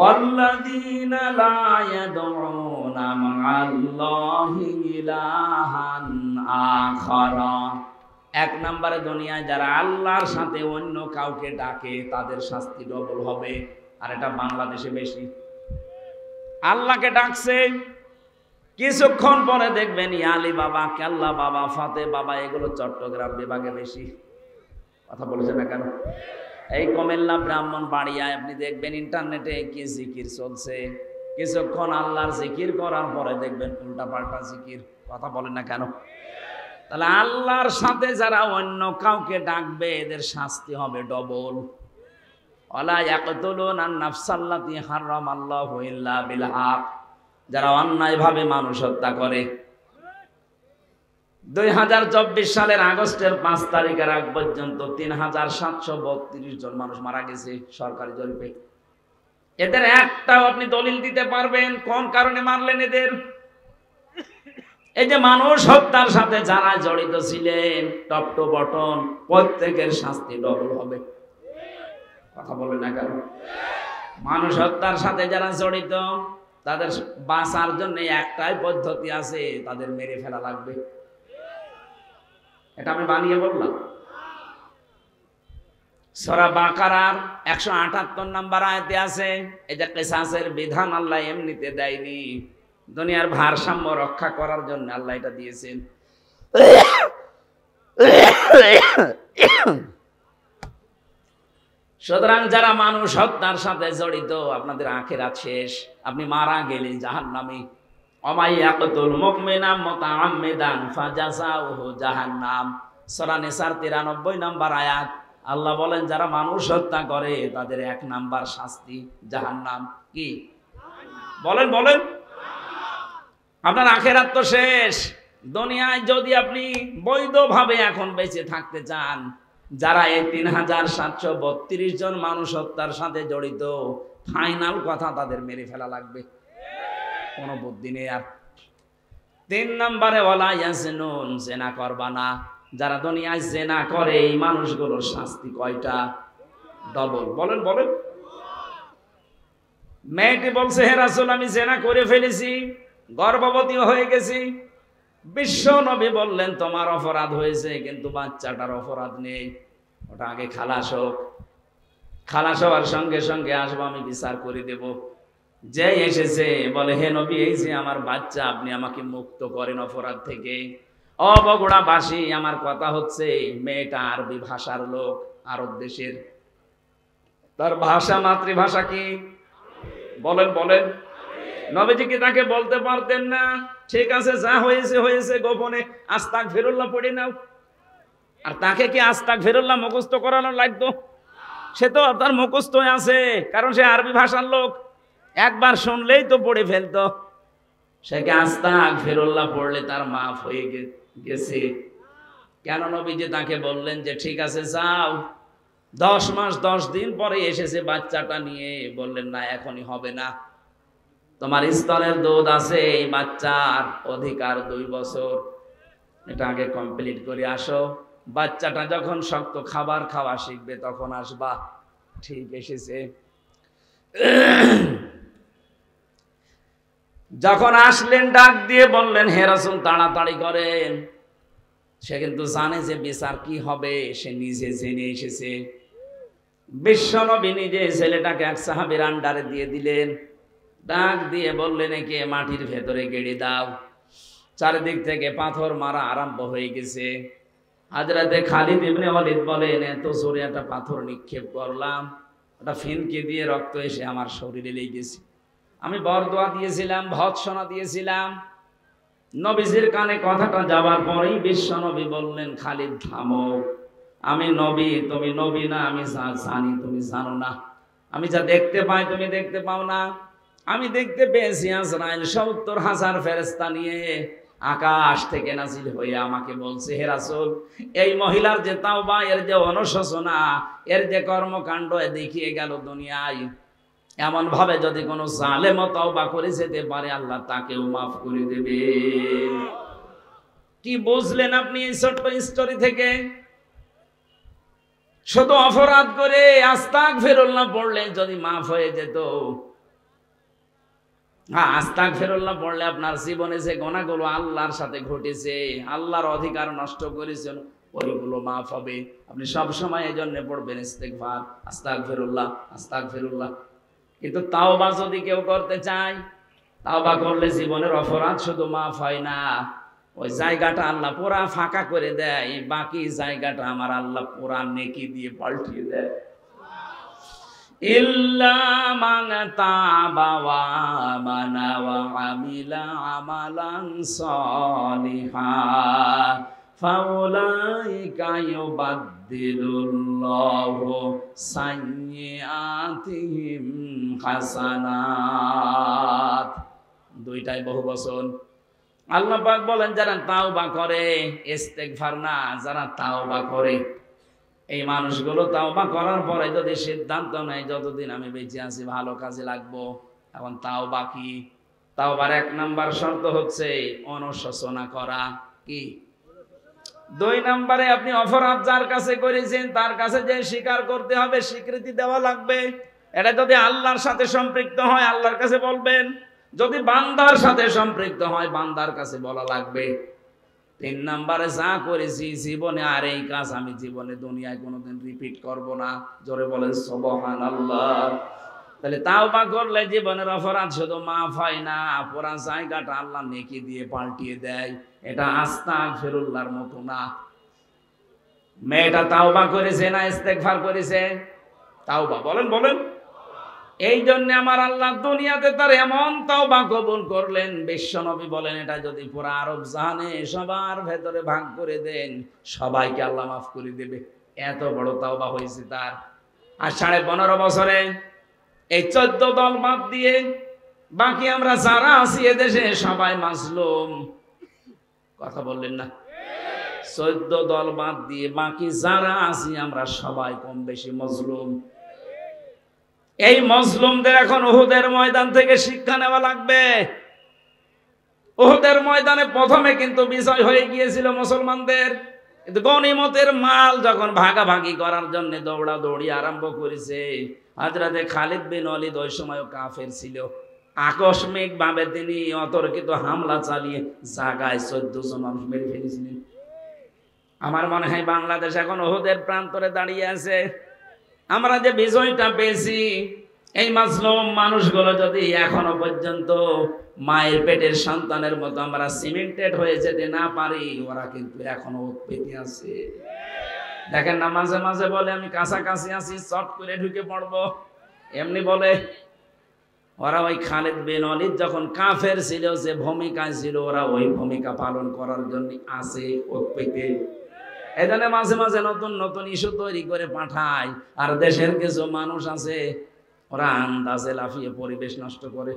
Speaker 1: আল্লাযীনা লা ইয়াদউনা মা'আল্লাহি ইলাহান আখারা। 1 নম্বরে দুনিয়ায় যারা আল্লাহর সাথে অন্য কাউকে ডাকে তাদের শাস্তি ডবল হবে। আর এটা বাংলাদেশে বেশি। আল্লাহকে ডাকছে, কিছুক্ষণ পরে দেখবেন ইয়ালি বাবা, কেল্লা বাবা, ফাতে বাবা, এগুলো চট্টগ্রাম বিভাগে বেশি। কথা বলেছে না কেন? এই কুমিল্লা, ব্রাহ্মণবাড়িয়ায় আপনি দেখবেন ইন্টারনেটে কি জিকির চলছে। কিছুক্ষণ আল্লাহর জিকির করার পরে দেখবেন উল্টা পাল্টা জিকির। কথা বলেন না কেন? তাহলে আল্লাহর সাথে যারা অন্য কাউকে ডাকবে এদের শাস্তি হবে ডবল। ওয়ালা ইয়াকতুলুনা আন-নাফসাল্লাতী হারামাল্লাহু ইল্লা বিল হক। যারা অন্যায়ভাবে মানুষ হত্যা করে। 2024 সালের আগস্টের 5 তারিখের আগ পর্যন্ত 3732 জন মানুষ মারা গেছে সরকারি জরিপে। এদের একটাও আপনি দলিল দিতে পারবেন কোন কারণে মারলেন এদের? এই যে মানুষ হত্যার সাথে যারা জড়িত ছিলেন, টপ টু বটন প্রত্যেকের শাস্তি ডবল হবে। কথা বলেন না কেন? মানুষ হত্যার সাথে যারা জড়িত তাদের বাঁচার জন্য একটাই পদ্ধতি আছে, তাদের মেরে ফেলা লাগবে। এটা আমি বানিয়ে বললাম। সূরা বাকারার 178 নম্বর আয়াতে আছে, এটা কিসাসের বিধান আল্লাহ এমনিতে দেয়নি, দুনিয়ার ভারসাম্য রক্ষা করার জন্য আল্লাহ এটা দিয়েছেন। সুতরাং যারা মানুষ হত্যার সাথে জড়িত আপনাদের আখিরাত শেষ, আপনি মারা গেলে জাহান্নামী। ওমাই ইয়াকতুল মুমিনা মুতাআম্মিদান ফাজাযাউহু জাহান্নাম। সূরা নিসার 93 নম্বর আয়াত। আল্লাহ বলেন যারা মানুষ হত্যা করে তাদের 1 নাম্বার শাস্তি জাহান্নাম। কি বলেন? বলেন। আপনার আখিরাত তো শেষ। দুনিয়ায় যদি আপনি বৈধভাবে এখন বেঁচে থাকতে চান, যারা এই 3732 জন মানুষ হত্যার সাথে জড়িত, ফাইনাল কথা তাদের মেরে ফেলা লাগবে, কোনো বুদ্ধি নেই আর। 3 নম্বরে ওয়ালা ইয়াজনুন, জেনা করবা না। যারা দুনিয়ায় জেনা করে এই মানুষগুলোর শাস্তি কয়টা? ডবল। বলেন বলেন। মেয়েটি বলছে, হে রাসূল, আমি জেনা করে ফেলেছি, গর্ভবতী হয়ে গেছি। বিশ্ব নবী বললেন তোমার অপরাধ হয়েছে, কিন্তু বাচ্চাটার অপরাধ নেই, ওটা আগে খালাস হোক। খালাস হওয়ার সঙ্গে সঙ্গে আসবো, আমি বিচার করে দেব। যে এসেছে বলে, হে নবী, এই যে আমার বাচ্চা, আপনি আমাকে মুক্ত করেন অপরাধ থেকে। ও বগুড়াবাসী, আমার কথা হচ্ছে, মেয়েটা আরবি ভাষার লোক, আরব দেশের। তার ভাষা, মাতৃভাষা কি? বলেন বলেন। নবীজি কি তাকে বলতে পারতেন না ঠিক আছে, যা হয়েছে হয়েছে, গোপনে আস্তাগফিরুল্লাহ পড়ে নাও। আর তাকে কি আস্তাগফিরুল্লাহ মুখস্থ করানো লাগতো? সে তো তার মুখস্থ আছে, কারণ সে আরবি ভাষার লোক, একবার শুনলেই তো পড়ে ফেলতো। সে কি আস্তাগফিরুল্লাহ পড়লে তার মাফ হয়ে গেছে? কেন নবীজি তাকে বললেন যে ঠিক আছে যাও। 10 মাস 10 দিন পরে এসেছে বাচ্চাটা নিয়ে, বললেন না এখনই হবে না, তোমার স্তনের দুধ আছে, এই বাচ্চার অধিকার 2 বছর, এটা আগে কমপ্লিট করে আসো। বাচ্চাটা যখন শক্ত খাবার খাওয়া শিখবে তখন আসবা। ঠিক এসেছে। যখন আসলেন ডাক দিয়ে বললেন হে রাসূল তাড়াতাড়ি করেন। সে কিন্তু জানে যে বিচার কি হবে, সে নিজে জেনে এসেছে। বিশ্বনবী নিজে ছেলেটাকে এক সাহাবীর আন্ডারে দিয়ে দিলেন। ডাক দিয়ে বললেন একে মাটির ভেতরে গেড়ে দাও। চারিদিক থেকে পাথর মারা আরম্ভ হয়ে গেছে। হযরতে খালিদ ইবনে ওয়ালিদ বলেন এত জোরে একটা পাথর নিক্ষেপ করলাম, ওটা ফিনকে দিয়ে রক্ত এসে আমার শরীরে লেগেছে। আমি বরদোয়া দিয়েছিলাম, ভৎসনা দিয়েছিলাম। নবীজির কানে কথাটা যাবার পরেই বিশ্বনবী বললেন খালিদ থামো, আমি নবী, তুমি নবী না, আমি যা জানি তুমি জানো না। আমি যা দেখতে পাই তুমি দেখতে পাও না। আমি দেখতে পেয়েছি আজরাইল 70,000 ফেরেশতা নিয়ে আকাশ থেকে নাজিল হয়ে আমাকে বলছে হে রাসূল, এই মহিলার যে তাওবা, এর যে অনুশোচনা, এর যে কর্মকাণ্ড দেখিয়ে গেল দুনিয়ায়, এমন ভাবে যদি কোনো জালেমও তাওবা করে যেতে পারে আল্লাহ তাকেও মাফ করে দেবে। কি বুঝলেন আপনি এই ছোট্ট স্টোরি থেকে? শুধু অপরাধ করে আস্তাগফিরুল্লাহ পড়লে যদি মাফ হয়ে যেত। হ্যাঁ, আস্তাগফিরুল্লাহ পড়লে আপনার জীবনে যে গুনাহগুলো আল্লাহর সাথে ঘটেছে, আল্লাহর অধিকার নষ্ট করেছেন, ওইগুলো মাফ হবে। আপনি সব সময় এই জন্য পড়বেন ইস্তেগফার, আস্তাগফিরুল্লাহ, আস্তাগফিরুল্লাহ। কিন্তু তাওবা যদি কেউ করতে চায়, তাওবা করলে জীবনের অপরাধ শুধু মাফ হয় না, ওই জায়গাটা আল্লাহ পুরা ফাঁকা করে দেয়, বাকি জায়গাটা আমার আল্লাহ পুরা নেকি দিয়ে পাল্টিয়ে দেয়। ইল্লা মান তাবা ওয়া আমানা ওয়া আমিলা আমালান সালিহা ফাউলাইকা ইউবাদদিলুল্লাহু সাইয়্যাতিহিম হাসানাত। দুইটাই বহুবচন। আল্লাহ পাক বলেন যারা তাওবা করে, ইস্তেগফার না, যারা তাওবা করে, এই মানুষগুলো তাওবা করার পরে যদি সিদ্ধান্ত নেয় যতদিন আমি বেঁচে আছি ভালো কাজে লাগবো। এখন তাওবা কি? তাওবার 1 নাম্বার শর্ত হচ্ছে অনুশোচনা করা। কি? 2 নাম্বারে আপনি অপরাধ যার কাছে করেছেন তার কাছে যে স্বীকার করতে হবে, স্বীকৃতি দেওয়া লাগবে। এটা যদি আল্লাহর সাথে সম্পৃক্ত হয় আল্লাহর কাছে বলবেন, যদি বান্দার সাথে সম্পৃক্ত হয় বান্দার কাছে বলা লাগবে। 3 নাম্বারে যা করেছি জীবনে আর এই কাজ আমি জীবনে দুনিয়ায় কোনোদিন রিপিট করব না। জোরে বলেন সুবহানাল্লাহ। তাহলে তাওবা করলে জীবনের অপরাধ শুধু মাফ হয় না, পুরা জায়গাটা আল্লাহ নেকি দিয়ে পাল্টিয়ে দেয়। এটা আস্তাগফিরুল্লাহর মতো না। মেয়েটা তাওবা করেছে না ইস্তেগফার করেছে? তাওবা। বলেন বলেন। এই জন্য আমার আল্লাহ দুনিয়াতে তার এমন তাওবা কবুল করলেন, বিশ্বনবী বলেন এটা যদি পুরা আরব জাহানে সবার ভেতরে ভাগ করে দেন সবাইকে আল্লাহ মাফ করে দেবে। এত বড় তাওবা হয়েছে তার। আর 15.5 বছরে এই 14 দল বাদ দিয়ে বাকি আমরা যারা আছি এদেশে সবাই মাজলুম। কথা বললেন না? 14 দল বাদ দিয়ে বাকি যারা আছি আমরা সবাই কম বেশি মজলুম। এই মজলুমদের এখন উহুদের ময়দান থেকে শিক্ষা নেওয়া লাগবে। উহুদের ময়দানে প্রথমে কিন্তু বিজয় হয়ে গিয়েছিল মুসলমানদের, কিন্তু গনিমতের মাল যখন ভাগাভাগি করার জন্য দৌড়াদৌড়ি আরম্ভ করেছে, হযরতে খালিদ বিন ওয়ালিদ ওই সময়ও কাফের ছিল। আকস্মিক ভাবে তিনি অতর্কিত হামলা চালিয়ে জায়গায় 14 জন মানুষ মেরে ফেলেছিলেন। আমার মনে হয় বাংলাদেশ এখন উহুদের প্রান্তরে দাঁড়িয়ে আছে। আমরা যে বিজয়টা পেয়েছি, এই মাজলুম মানুষগুলো যদি এখনো পর্যন্ত মায়ের পেটের সন্তানের মতো আমরা সিমেন্টেড হয়ে যেতে না পারি, ওরা কিন্তু এখনো পেতে আছে। দেখেন না, মাঝে মাঝে বলে আমি কাছাকাছি আছি, চট করে ঢুকে পড়বো, এমনি বলে। ওরা ওই খালিদ বিন ওয়ালিদ যখন কাফের ছিল, যে ভূমিকায় ছিল, ওরা ওই ভূমিকা পালন করার জন্য আছে উৎপেতে। এখানে মাঝে মাঝে নতুন নতুন ইস্যু তৈরি করে পাঠায়। আর দেশের কিছু মানুষ আছে, ওরা আন্দাজে লাফিয়ে পরিবেশ নষ্ট করে।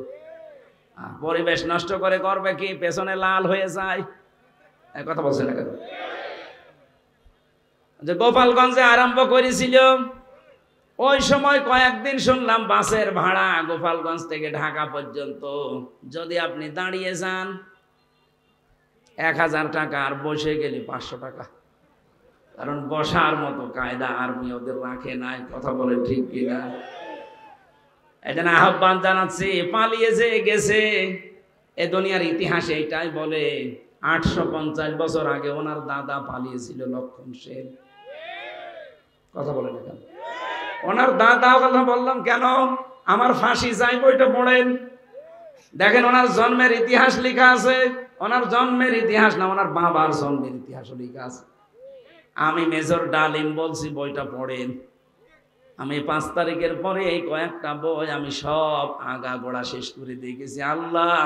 Speaker 1: পরিবেশ নষ্ট করে করবে কি, পেছনে লাল হয়ে যায়। কথা বলছে না কেন? যে গোপালগঞ্জে আরম্ভ করেছিল, ওই সময় কয়েকদিন শুনলাম বাসের ভাড়া গোপালগঞ্জ থেকে ঢাকা পর্যন্ত যদি আপনি দাঁড়িয়ে যান 1000 টাকা, আর বসে গেলে 500 টাকা। কারণ বসার মতো কায়দা আর্মি ওদের রাখে নাই। কথা বলে ঠিক কিনা? এই জন্য আহ্বান জানাচ্ছি, পালিয়েছে গেছে, এ দুনিয়ার ইতিহাসে এটাই বলে 850 বছর আগে ওনার দাদা পালিয়েছিল, লক্ষণ সেন। কথা বলে না কেন? ওনার দাদা, কথা বললাম কেন, আমার ফাঁসি চাই বইটা পড়েন, দেখেন ওনার জন্মের ইতিহাস লেখা আছে। ওনার জন্মের ইতিহাস না, ওনার বাবার জন্মের ইতিহাস লেখা আছে। আমি মেজর ডালিম বলছি, বইটা পড়েন। আমি 5 তারিখের পরে এই কয়েকটা বই আমি সব আগা গোড়া শেষ করে দিয়ে গেছি। আল্লাহ,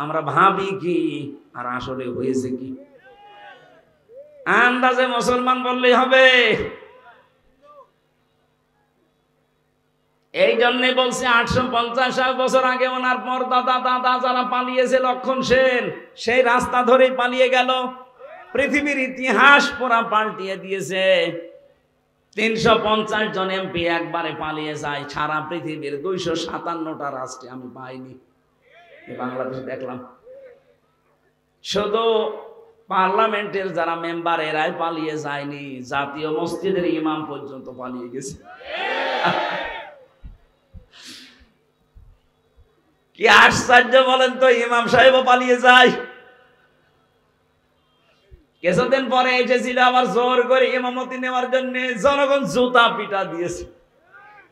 Speaker 1: আমরা ভাবি কি আর আসলে হয়েছে কি? আন্দাজে মুসলমান বললেই হবে। এই জন্যে বলছি 850 বছর আগে ওনার পর দাদা দাদা যারা পালিয়েছে, লক্ষণ সেন সেই রাস্তা ধরেই পালিয়ে গেল। পৃথিবীর ইতিহাস পুরা পাল্টিয়ে দিয়েছে। 350 জন এমপি একবারে পালিয়ে যায়। সারা পৃথিবীর 257টা রাষ্ট্রে আমি পাইনি, বাংলাদেশে দেখলাম। শুধু পার্লামেন্টের যারা মেম্বার এরাই পালিয়ে যায়নি, জাতীয় মসজিদের ইমাম পর্যন্ত পালিয়ে গেছে। কি আশ্চর্য বলেন তো, ইমাম সাহেবও পালিয়ে যায়। কিছুদিন পরে এসেছিল আবার জোর করে ইমামতি নেওয়ার জন্য, জনগণ জুতা পিটা দিয়েছে।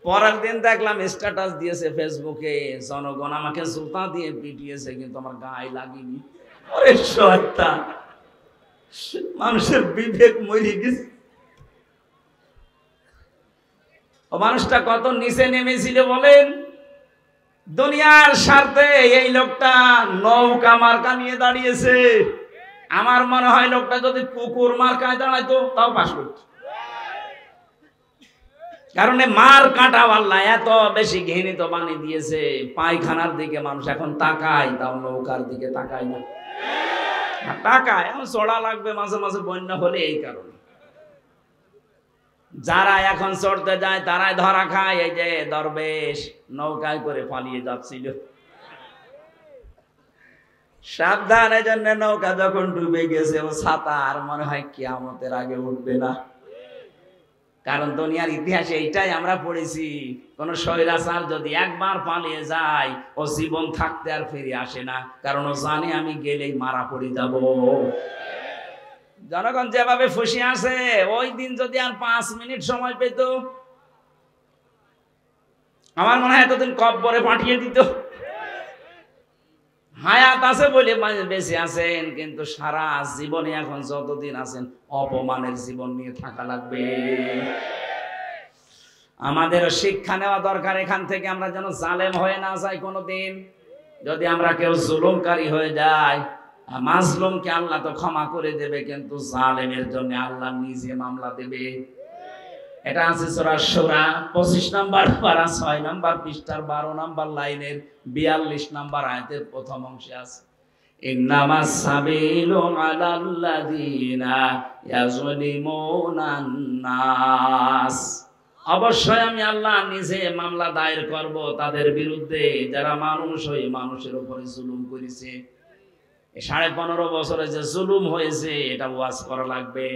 Speaker 1: পরের দিন দেখলাম স্ট্যাটাস দিয়েছে ফেসবুকে, জনগণ আমাকে জুতা দিয়ে পিটিয়েছে কিন্তু আমার গায়ে লাগেনি। ওরে শয়তান, মানুষের বিবেক মরে গেছে। ও মানুষটা কত নিচে নেমেছিল বলেন। দুনিয়ার স্বার্থে এই লোকটা নৌকা মার্কা নিয়ে দাঁড়িয়েছে। আমার মনে হয় লোকটা যদি কুকুর মার্কায় দাঁড়াইতো তাও পাস করত। কারণ মার কাটা আল্লাহ এত বেশি ঘৃণিত বানিয়ে দিয়েছে, পায়খানার দিকে মানুষ এখন তাকায়, তাও নৌকার দিকে তাকায় না। তাকায়, এখন চড়া লাগবে মাঝে মাঝে বন্যা হলে। এই কারণে যারা এখন চড়তে যায় তারাই ধরা খায়। এই যে দরবেশ নৌকায় করে পালিয়ে যাচ্ছিল, সাবধানের জন্য নৌকা যখন ডুবে গেছে, ও ছাতা আর মনে হয় কিয়ামতের আগে উঠবে না। কারণ দুনিয়ার ইতিহাসে এইটাই আমরা পড়েছি, কোন স্বৈরাচার যদি একবার পালিয়ে যায়, ও জীবন থাকতে আর ফিরে আসে না। কারণ ও জানে আমি গেলেই মারা পড়ে যাব। জনগণ যেভাবে ফুসি আছে, ওই দিন যদি আর 5 মিনিট সময় পেত, আমার মনে হয় এতদিন কব্বরে পাঠিয়ে দিত। হায়াত আছে বলে বেঁচে আছেন, কিন্তু সারা জীবনে এখন যতদিন আছেন অপমানের জীবন নিয়ে থাকা লাগবে। আমাদের শিক্ষা নেওয়া দরকার এখান থেকে, আমরা যেন জালেম হয়ে না যাই কোনোদিন। যদি আমরা কেউ জুলুমকারী হয়ে যায়, মাজলুমকে আল্লাহ তো ক্ষমা করে দেবে, কিন্তু জালেমের জন্য আল্লাহ নিজে মামলা দেবে। এটা আছে সূরা শুরা 25 নম্বর পারা 6 নম্বর পৃষ্ঠার 12 নম্বর লাইনের 42 নম্বর আয়াতের প্রথম অংশে আছে, ইন্নামাস সাবিলু আলাল্লাযিনা ইয়াজলিমুনান নাস। অবশ্যই আমি আল্লাহ নিজে মামলা দায়ের করব তাদের বিরুদ্ধে যারা মানুষ হয়ে মানুষের উপরে জুলুম করেছে। 15.5 বছরে যে জুলুম হয়েছে এটা ওয়াজ করা লাগবে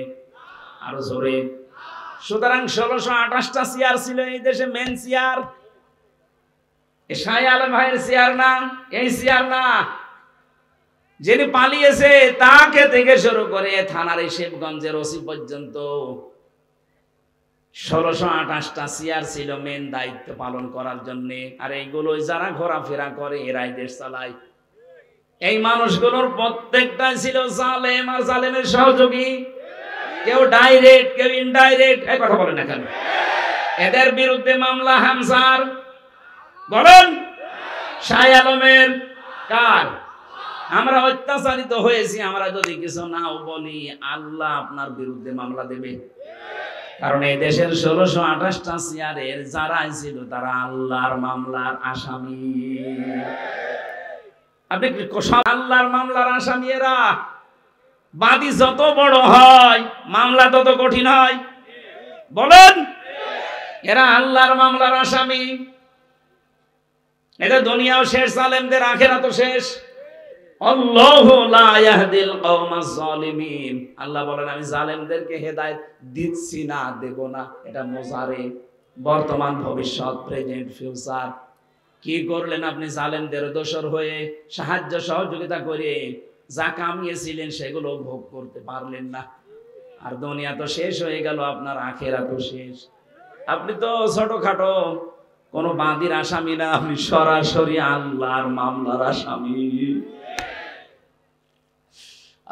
Speaker 1: আরো জোরে। সুতরাং 1628টা চেয়ার ছিল এই দেশে, মেন চেয়ার। শাহ আলম ভাইয়ের চেয়ার না, এই চেয়ার না। যিনি পালিয়েছে তাকে থেকে শুরু করে থানার শিবগঞ্জের ওসি পর্যন্ত 1628টা চেয়ার ছিল মেন দায়িত্ব পালন করার জন্য। আর এইগুলো যারা ঘোরাফেরা করে এরাই দেশ চালায়। এই মানুষগুলোর প্রত্যেকটাই ছিল জালেম আর জালেমের সহযোগী, কেউ ডাইরেক্ট কেউ ইনডাইরেক্ট। এই কথা বলেন না কেন? এদের বিরুদ্ধে মামলা হামসার বলেন, শাহ আলমের। কার? আমরা অত্যাচারিত হয়েছি, আমরা যদি কিছু নাও বলি আল্লাহ আপনার বিরুদ্ধে মামলা দেবে। কারণ এই দেশের 1628টা চেয়ারের যারা ছিল তারা আল্লাহর মামলার আসামি। আপনি সব আল্লাহর মামলার আসামি এরা। বাদী যত বড় হয় মামলা তত কঠিন হয়। বলেন, এরা আল্লাহর মামলার আসামি। এটা দুনিয়াও শেষ, জালেমদের আখিরাতও শেষ। আল্লাহু লা ইয়াহদিল কওমাজ জালিমিন। আল্লাহ বলেন আমি জালেমদেরকে হেদায়েত দিচ্ছি না, দেব না। এটা মুজারে, বর্তমান, ভবিষ্যৎ, প্রেজেন্ট, ফিউচার। কি করলেন আপনি? জালেমদের দোসর হয়ে সাহায্য সহযোগিতা করে যা কামিয়েছিলেন সেগুলো ভোগ করতে পারলেন না। আর দুনিয়া তো শেষ হয়ে গেল, আপনার আখিরাতও শেষ। আপনি তো ছোটখাটো কোন বাদীর আসামি না, আপনি সরাসরি আল্লাহর মামলার আসামি।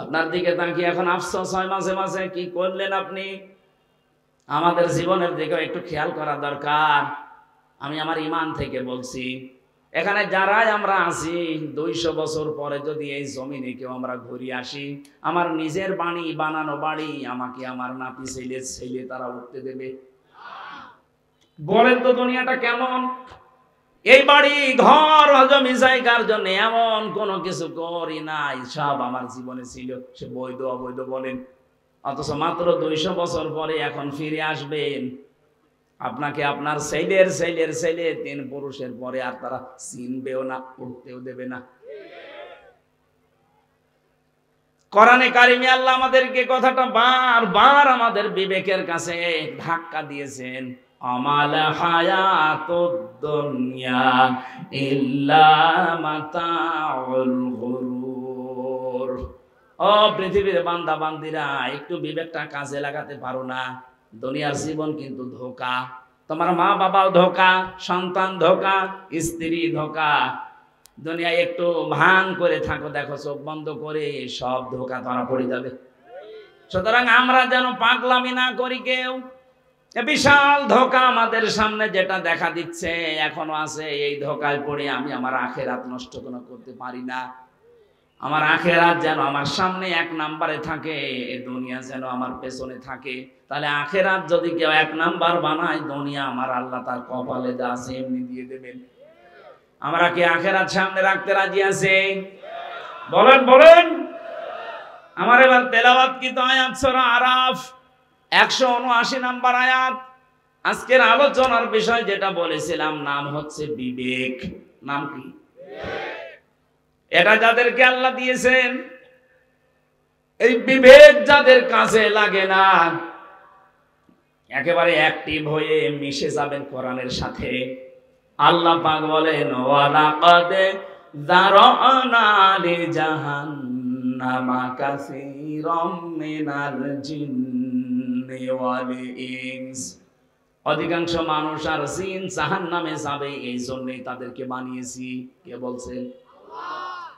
Speaker 1: আপনার দিকে তাকিয়ে এখন আফসোস হয় মাঝে মাঝে, কি করলেন আপনি? আমাদের জীবনের দিকে একটু খেয়াল করা দরকার। আমি আমার ঈমান থেকে বলছি, এখানে যারাই আমরা আছি 200 বছর পরে যদি এই জমিনে কেউ আমরা ঘুরে আসি, আমার নিজের বাড়ি, বানানো বাড়ি, আমাকে আমার নাতি ছেলে তারা উঠতে দেবে? বলেন তো দুনিয়াটা কেমন? এই বাড়ি ঘর জমি জায়গার জন্য এমন কোনো কিছু করি নাই, সব আমার জীবনে ছিল, সে বৈধ অবৈধ বলেন। অথচ মাত্র 200 বছর পরে এখন ফিরে আসবেন, আপনাকে আপনার ছেলের 3 পুরুষের পরে আর তারা চিনবেও না, উঠতেও দেবে না। কোরআনে কারিমে আল্লাহ আমাদেরকে কথাটা বারবার আমাদের বিবেকের কাছে ধাক্কা দিয়েছেন। আমাল হায়াতুদ দুনিয়া ইল্লা মাতাউল গুরুর। ও পৃথিবীর বান্দা বান্দিরা, একটু বিবেকটা কাজে লাগাতে পারো না? দুনিয়ার জীবন কিন্তু ধোঁকা। তোমার মা বাবাও ধোঁকা, সন্তান ধোঁকা, স্ত্রী ধোঁকা। দুনিয়ায় একটু ভান করে থাকো, দেখো চোখ বন্ধ করে, সব ধোঁকা ধরা পড়ে যাবে। সুতরাং আমরা যেন পাগলামি না করি কেউ। বিশাল ধোঁকা আমাদের সামনে যেটা দেখা দিচ্ছে এখনো আছে, এই ধোঁকায় পড়ে আমি আমার আখিরাত নষ্ট করতে পারি না। আমার আখিরাত যেন আমার সামনে 1 নম্বরে থাকে, এই দুনিয়া যেন আমার পেছনে থাকে। তাহলে আখিরাত যদি কেউ 1 নাম্বার বানায়, দুনিয়া আমার আল্লাহ তার কপালে যা আছে এমনি দিয়ে দেবেন। আমরা কি আখিরাত সামনে রাখতে রাজি আছি? বলেন বলেন। আমার এবার তেলাওয়াত কি তো আয়াত সূরা আরাফ 179 নম্বর আয়াত। আজকের আলোচনার বিষয় যেটা বলেছিলাম, নাম হচ্ছে বিবেক। নাম কি? এটা যাদেরকে আল্লাহ দিয়েছেন, এই বিবেক যাদের কাছে লাগে না, একেবারে অ্যাক্টিভ হয়ে মিশে যাবেন কোরআনের সাথে। আল্লাহ পাক বলেন, ওয়ালাকাদ যারানা লিজাহান্নামা কাসীরাম মিনাল জিন্নি ওয়াল ইনস। অধিকাংশ মানুষ আর জিন জাহান্নামে যাবে, এই জন্যই তাদেরকে বানিয়েছি। কে বলছেন?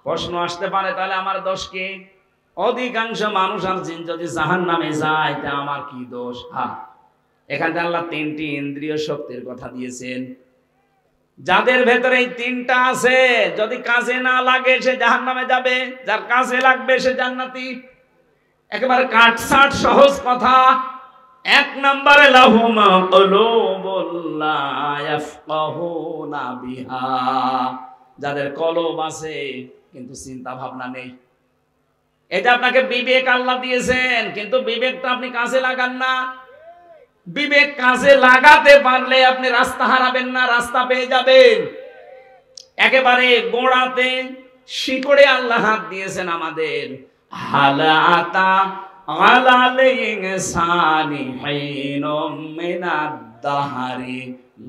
Speaker 1: প্রশ্ন আসতে পারে, তাহলে আমার দোষ কি? অধিকাংশ মানুষ আর জিন যদি জাহান্নামে যায়, তা আমার কি দোষ? এখানে আল্লাহ 3টি ইন্দ্রিয় শক্তির কথা দিয়েছেন। যাদের ভেতরে এই 3টা আছে, যদি কাজে না লাগে সে জাহান্নামে যাবে, যার কাজে লাগবে সে জান্নাতি। একেবারে কাটছাট সহজ কথা। 1 নম্বরে লাহুম কুলুবুল লা ইয়াফকাহুনা বিহা, যাদের কলব আছে কিন্তু চিন্তা ভাবনা নেই। এটা আপনাকে বিবেক আল্লাহ দিয়েছেন, কিন্তু বিবেকটা আপনি কাজে লাগান না। বিবেক কাজে লাগাতে পারলে আপনি রাস্তা হারাবেন না, রাস্তা পেয়ে যাবেন। একেবারে গোড়াতে শিকড়ে আল্লাহ হাত দিয়েছেন আমাদের। হালাতা আলাল ইনসানি হিনুম মিনাদ দাহরি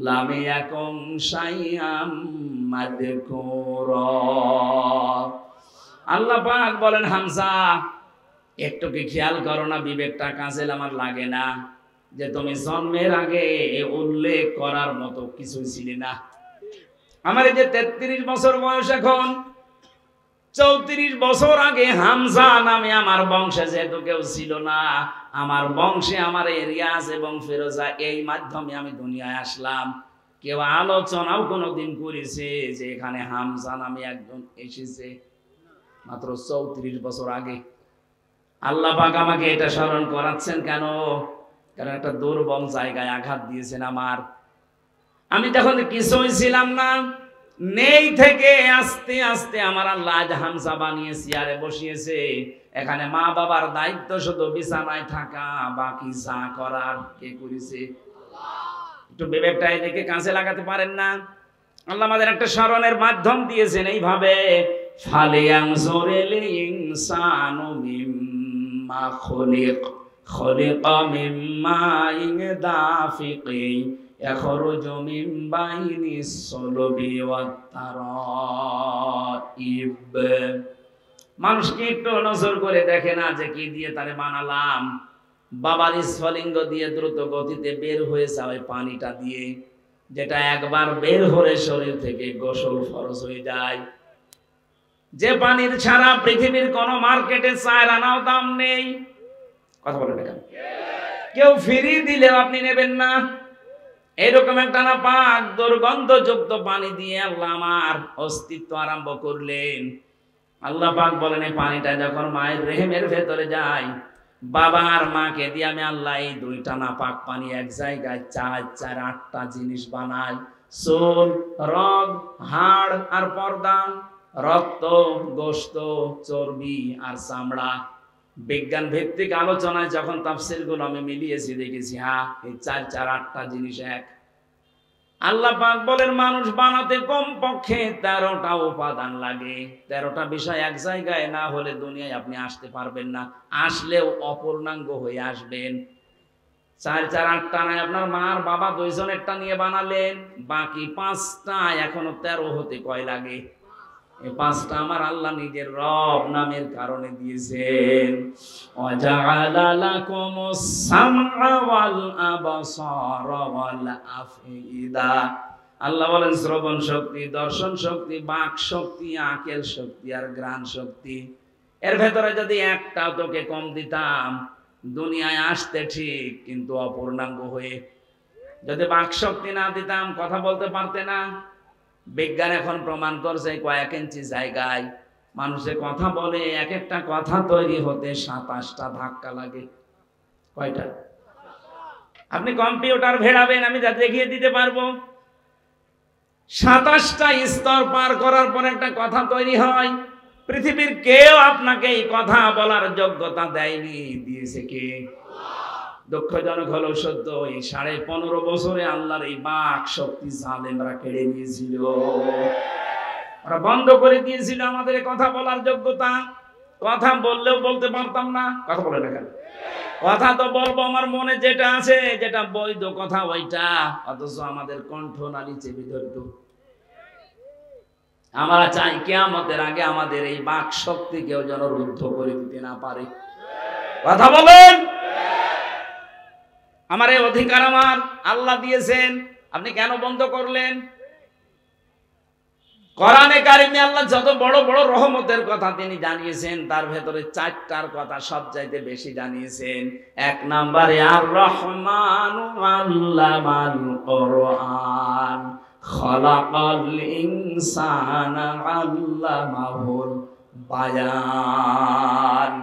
Speaker 1: লাম ইয়াকুম শাইআম মাযকুরা। আল্লাহ পাক বলেন, হামজা একটু কি খেয়াল করো না, বিবেকটা কাজে আমার লাগে না? যে তুমি জন্মের আগে উল্লেখ করার মতো কিছুই ছিলে না। আমার এই যে 33 বছর বয়স, এখন 34 বছর আগে হামজা নামে আমার বংশে যেহেতু কেউ ছিল না, আমার বংশে আমার রিয়াজ এবং ফিরোজা, এই মাধ্যমে আমি দুনিয়ায় আসলাম। কেউ আলোচনাও কোনোদিন করেছে যে এখানে হামজা নামে একজন এসেছে মাত্র 34 বছর আগে। আল্লাহ পাক আমাকে এটা স্মরণ করাচ্ছেন কেন? কারণ একটা দুর্বল জায়গায় আঘাত দিয়েছেন আমার। আমি তখন কিছুই ছিলাম না, নেই থেকে আস্তে আস্তে আমার আল্লাহ আজ হামজা বানিয়ে চেয়ারে বসিয়েছে। এখানে মা বাবার দায়িত্ব শুধু বিছানায় থাকা, বাকি যা করার কে করেছে? একটু বিবেকটা এদিকে কাছে লাগাতে পারেন না? আল্লাহ আমাদের একটা স্মরণের মাধ্যম দিয়েছেন এইভাবে, ফালিয়ানজুরিল ইনসানু মিম্মা খুলিক খুলিকা মিম্মা দাফিকি ইয়াখরুজু মিন বাইনিস সুলবি ওয়াত তারাইব। মানুষকে একটু নজর করে দেখে না যে কি দিয়ে তারে বানালাম? বাবার স্ফলিঙ্গ দিয়ে দ্রুত গতিতে বের হয়েছে ওই পানিটা দিয়ে, যেটা একবার বের হলে শরীর থেকে গোসল ফরজ হয়ে যায়। যে পানির ছাড়া পৃথিবীর কোন মার্কেটে 4 আনাও দাম নেই। কথা বলেন না কেন? কেউ ফ্রি দিলেও আপনি নেবেন না। এরকম একটা না পাক দুর্গন্ধযুক্ত পানি দিয়ে আল্লাহ আমার অস্তিত্ব আরম্ভ করলেন। আল্লাহ পাক বলেন এই পানিটা যখন মায়ের রেহেমের ভেতরে যায়, বাবা আর মাকে দিয়ে আমি আল্লাহ এই 2টা না পাক পানি এক জায়গায় 4 8টা জিনিস বানাই। চুল, রগ, হাড় আর পর্দা, রক্ত, গোশত, চর্বি আর চামড়া। বিজ্ঞান ভিত্তিক আলোচনায় যখন তাফসীর গুলো আমি মিলিয়েছি দেখেছি হ্যাঁ এই 4 8টা জিনিস এক। আল্লাহ পাক বলেন মানুষ বানাতে কমপক্ষে 13টা উপাদান লাগে। 13টা বিষয় এক জায়গায় না হলে দুনিয়ায় আপনি আসতে পারবেন না, আসলেও অপূর্ণাঙ্গ হয়ে আসবেন। 4 8টা নাই, আপনার মা আর বাবা 2 জনেরটা নিয়ে বানালেন, বাকি 5টা এখনো 13 হতে কয় লাগে? এই 5টা আমার আল্লাহ নিজের রব নামের কারণে দিয়েছেন। ওয়াজআলা লাকুমুস সামআ ওয়াল আবসারা ওয়াল আফইদা। আল্লাহ বলেন শ্রবণ শক্তি, দর্শন শক্তি, বাক শক্তি, আকেল শক্তি আর ঘ্রাণ শক্তি। এর ভেতরে যদি একটাও তোকে কম দিতাম দুনিয়ায় আসতে ঠিক কিন্তু অপূর্ণাঙ্গ হয়ে। যদি বাক শক্তি না দিতাম কথা বলতে পারতে না। বিজ্ঞান এখন প্রমাণ করছে কয়েক ইঞ্চি জায়গায় মানুষের কথা বলে, এক একটা কথা তৈরি হতে 27টা ধাক্কা লাগে। কয়টা? আপনি কম্পিউটার ভেড়াবেন, আমি যা দেখিয়ে দিতে পারবো। 27টা স্তর পার করার পর একটা কথা তৈরি হয়। পৃথিবীর কেউ আপনাকে এই কথা বলার যোগ্যতা দেয়নি, দিয়েছে কে? দুঃখজনক হলো সত্য, এই 15.5 বছরে আল্লাহর এই বাক শক্তি জালেমরা কেড়ে নিয়েছিল। ওরা বন্ধ করে দিয়েছিল আমাদের কথা বলার যোগ্যতা। কথা বললেও বলতে পারতাম না। কথা বলে না কেন? কথা তো বলবো আমার মনে যেটা আছে, যেটা বৈধ কথা ওইটা, অথচ আমাদের কণ্ঠনালী চেপে ধরত। আমরা চাই কিয়ামতের আগে আমাদের এই বাক শক্তি কেউ যেন রুদ্ধ করে দিতে না পারে। কথা বলেন। আমার এই অধিকার আমার আল্লাহ দিয়েছেন, আপনি কেন বন্ধ করলেন? কোরআনে কারিমে আল্লাহ যত বড় বড় রহমতের কথা তিনি জানিয়েছেন, তার ভেতরে 4টার কথা সবচাইতে বেশি জানিয়েছেন। 1 নম্বরে আর রহমানু আল্লামাল কোরআন খালাকাল ইনসানা আল্লামাহুল বায়ান।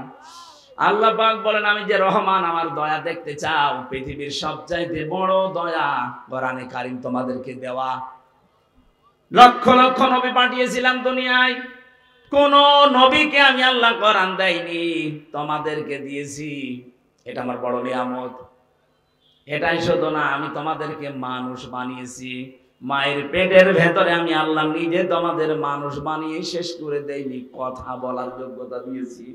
Speaker 1: আল্লাহ পাক বলেন আমি যে রহমান, আমার দয়া দেখতে চাও, পৃথিবীর সবচাইতে বড় দয়া কোরআনে কারিম তোমাদেরকে দেওয়া। লক্ষ লক্ষ নবী পাঠিয়েছিলাম দুনিয়ায়, কোন নবীকে আমি আল্লাহ কোরআন দেয়নি, তোমাদেরকে দিয়েছি। এটা আমার বড় নিয়ামত। এটাই শুধু না, আমি তোমাদেরকে মানুষ বানিয়েছি। মায়ের পেটের ভেতরে আমি আল্লাহ নিজে তোমাদের মানুষ বানিয়ে শেষ করে দেইনি, কথা বলার যোগ্যতা দিয়েছি।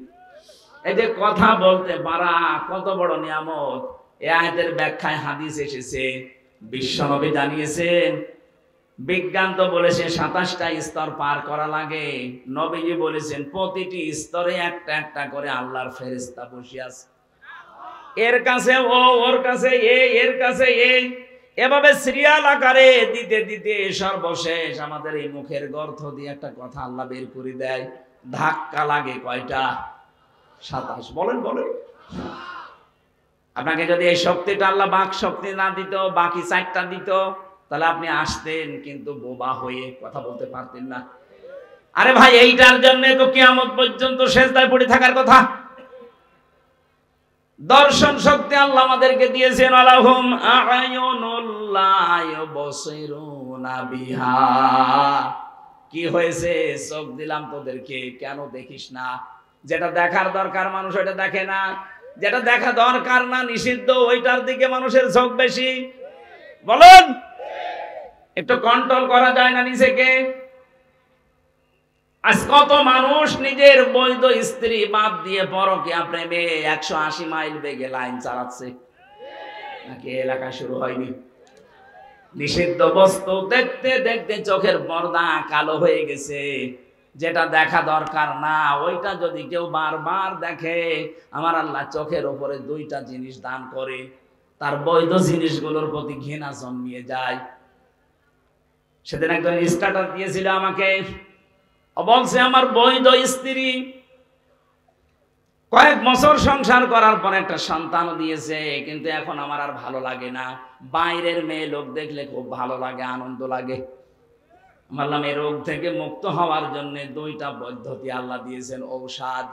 Speaker 1: এই যে কথা বলতে পারা কত বড় নিয়ামত। এই আয়াতের ব্যাখ্যায় হাদিস এসেছে, বিশ্বনবী জানিয়েছেন। বিজ্ঞান তো বলেছে 27টা স্তর পার করা লাগে, নবীজি বলেছেন প্রতিটি স্তরে একটা একটা করে আল্লাহর ফেরেশতা বসে আছে। এর কাছে ও, ওর কাছে এ, এর কাছে এই, এভাবে সিরিয়াল আকারে দিতে দিতে সর্বশেষ আমাদের এই মুখের গর্ত দিয়ে একটা কথা আল্লাহ বের করে দেয়। ধাক্কা লাগে কয়টা? 27। বলেন বলেন। আপনাকে যদি এই শক্তিটা আল্লাহ বাক শক্তি না দিত, বাকি 4টা দিত, তাহলে আপনি আসতেন, কিন্তু বোবা হয়ে কথা বলতে পারতেন না। আরে ভাই, এইটার জন্য তো কিয়ামত পর্যন্ত সেজদায় পড়ে থাকার কথা। দর্শন শক্তি আল্লাহ আমাদেরকে দিয়েছেন, আলাহুম আ'য়ুনুল লা ইউবসিরুনা বিহা। কি হয়েছে? চোখ দিলাম তোদেরকে, কেন দেখিস না? যেটা দেখার দরকার মানুষ ওইটা দেখে না, যেটা দেখা দরকার না, নিষিদ্ধ, ওইটার দিকে মানুষের ঝোঁক বেশি। বলুন, একটু কন্ট্রোল করা যায় না নিজেকে? আজ কত মানুষ নিজের বৈধ স্ত্রী বাদ দিয়ে পরকীয়া প্রেমে 180 মাইল বেগে লাইন চালাচ্ছে। নাকি এলাকায় শুরু হয়নি? নিষিদ্ধ বস্তু দেখতে দেখতে চোখের পর্দা কালো হয়ে গেছে। যেটা দেখা দরকার না ওইটা যদি কেউ বারবার দেখে, আমার আল্লাহ চোখের উপরে 2টা জিনিস দান করে, তার বৈধ জিনিসগুলোর প্রতি ঘৃণা জন্মিয়ে যায়। সেদিন একজন স্ট্যাটাস দিয়েছিল আমাকে, বলছে আমার বৈধ স্ত্রী কয়েক বছর সংসার করার পর একটা সন্তানও দিয়েছে, কিন্তু এখন আমার আর ভালো লাগে না। বাইরের মেয়ে লোক দেখলে খুব ভালো লাগে, আনন্দ লাগে। বললাম, এই রোগ থেকে মুক্ত হওয়ার জন্য 2টা পদ্ধতি আল্লাহ দিয়েছেন, ঔষধ।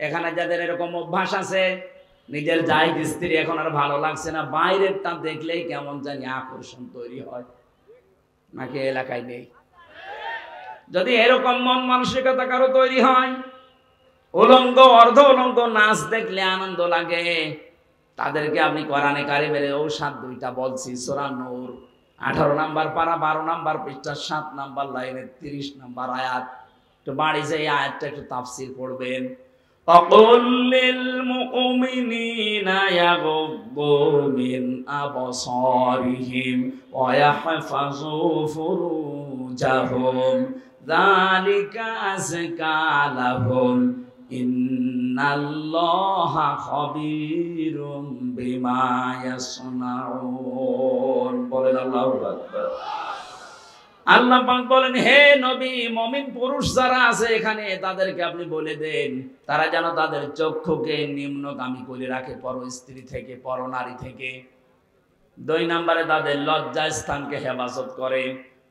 Speaker 1: এখানে যাদের এরকম অভ্যাস আছে, নিজের জায়েজ স্ত্রী এখন আর ভালো লাগছে না, বাইরেরটা দেখলেই কেমন জানি আকর্ষণ তৈরি হয়, নাকি এলাকায় নেই? যদি এরকম মন মানসিকতা কারো তৈরি হয়, উলঙ্গ অর্ধ উলঙ্গ নাচ দেখলে আনন্দ লাগে, তাদেরকে আপনি কোরআনে কারিমের ঔষধ 2টা বলছি। সূরা নূর 18 নম্বর পারা 12 নম্বর পৃষ্ঠা 7 নম্বর লাইনের 30 নম্বর আয়াত। তো বাড়ি যে আয়াতটা একটু তাফসীর পড়বেন। وَقُلْ لِلْمُؤْمِنِينَ يَغُضُّوا مِنْ أَبْصَارِهِمْ وَيَحْفَظُوا فُرُوجَهُمْ ذَلِكَ أَزْكَى لَهُمْ ইন্নাল্লাহা খাবীরুম বিমা ইয়াসনাউন। বলেন আল্লাহু আকবার। আল্লাহ পাক বলেন, হে নবী, মুমিন পুরুষ যারা আছে এখানে তাদেরকে আপনি বলে দেন, তারা যেন তাদের চক্ষুকে নিম্নগামী করে রাখে পর স্ত্রী থেকে, পর নারী থেকে। 2 নম্বরে তাদের লজ্জা স্থানকে হেফাজত করে।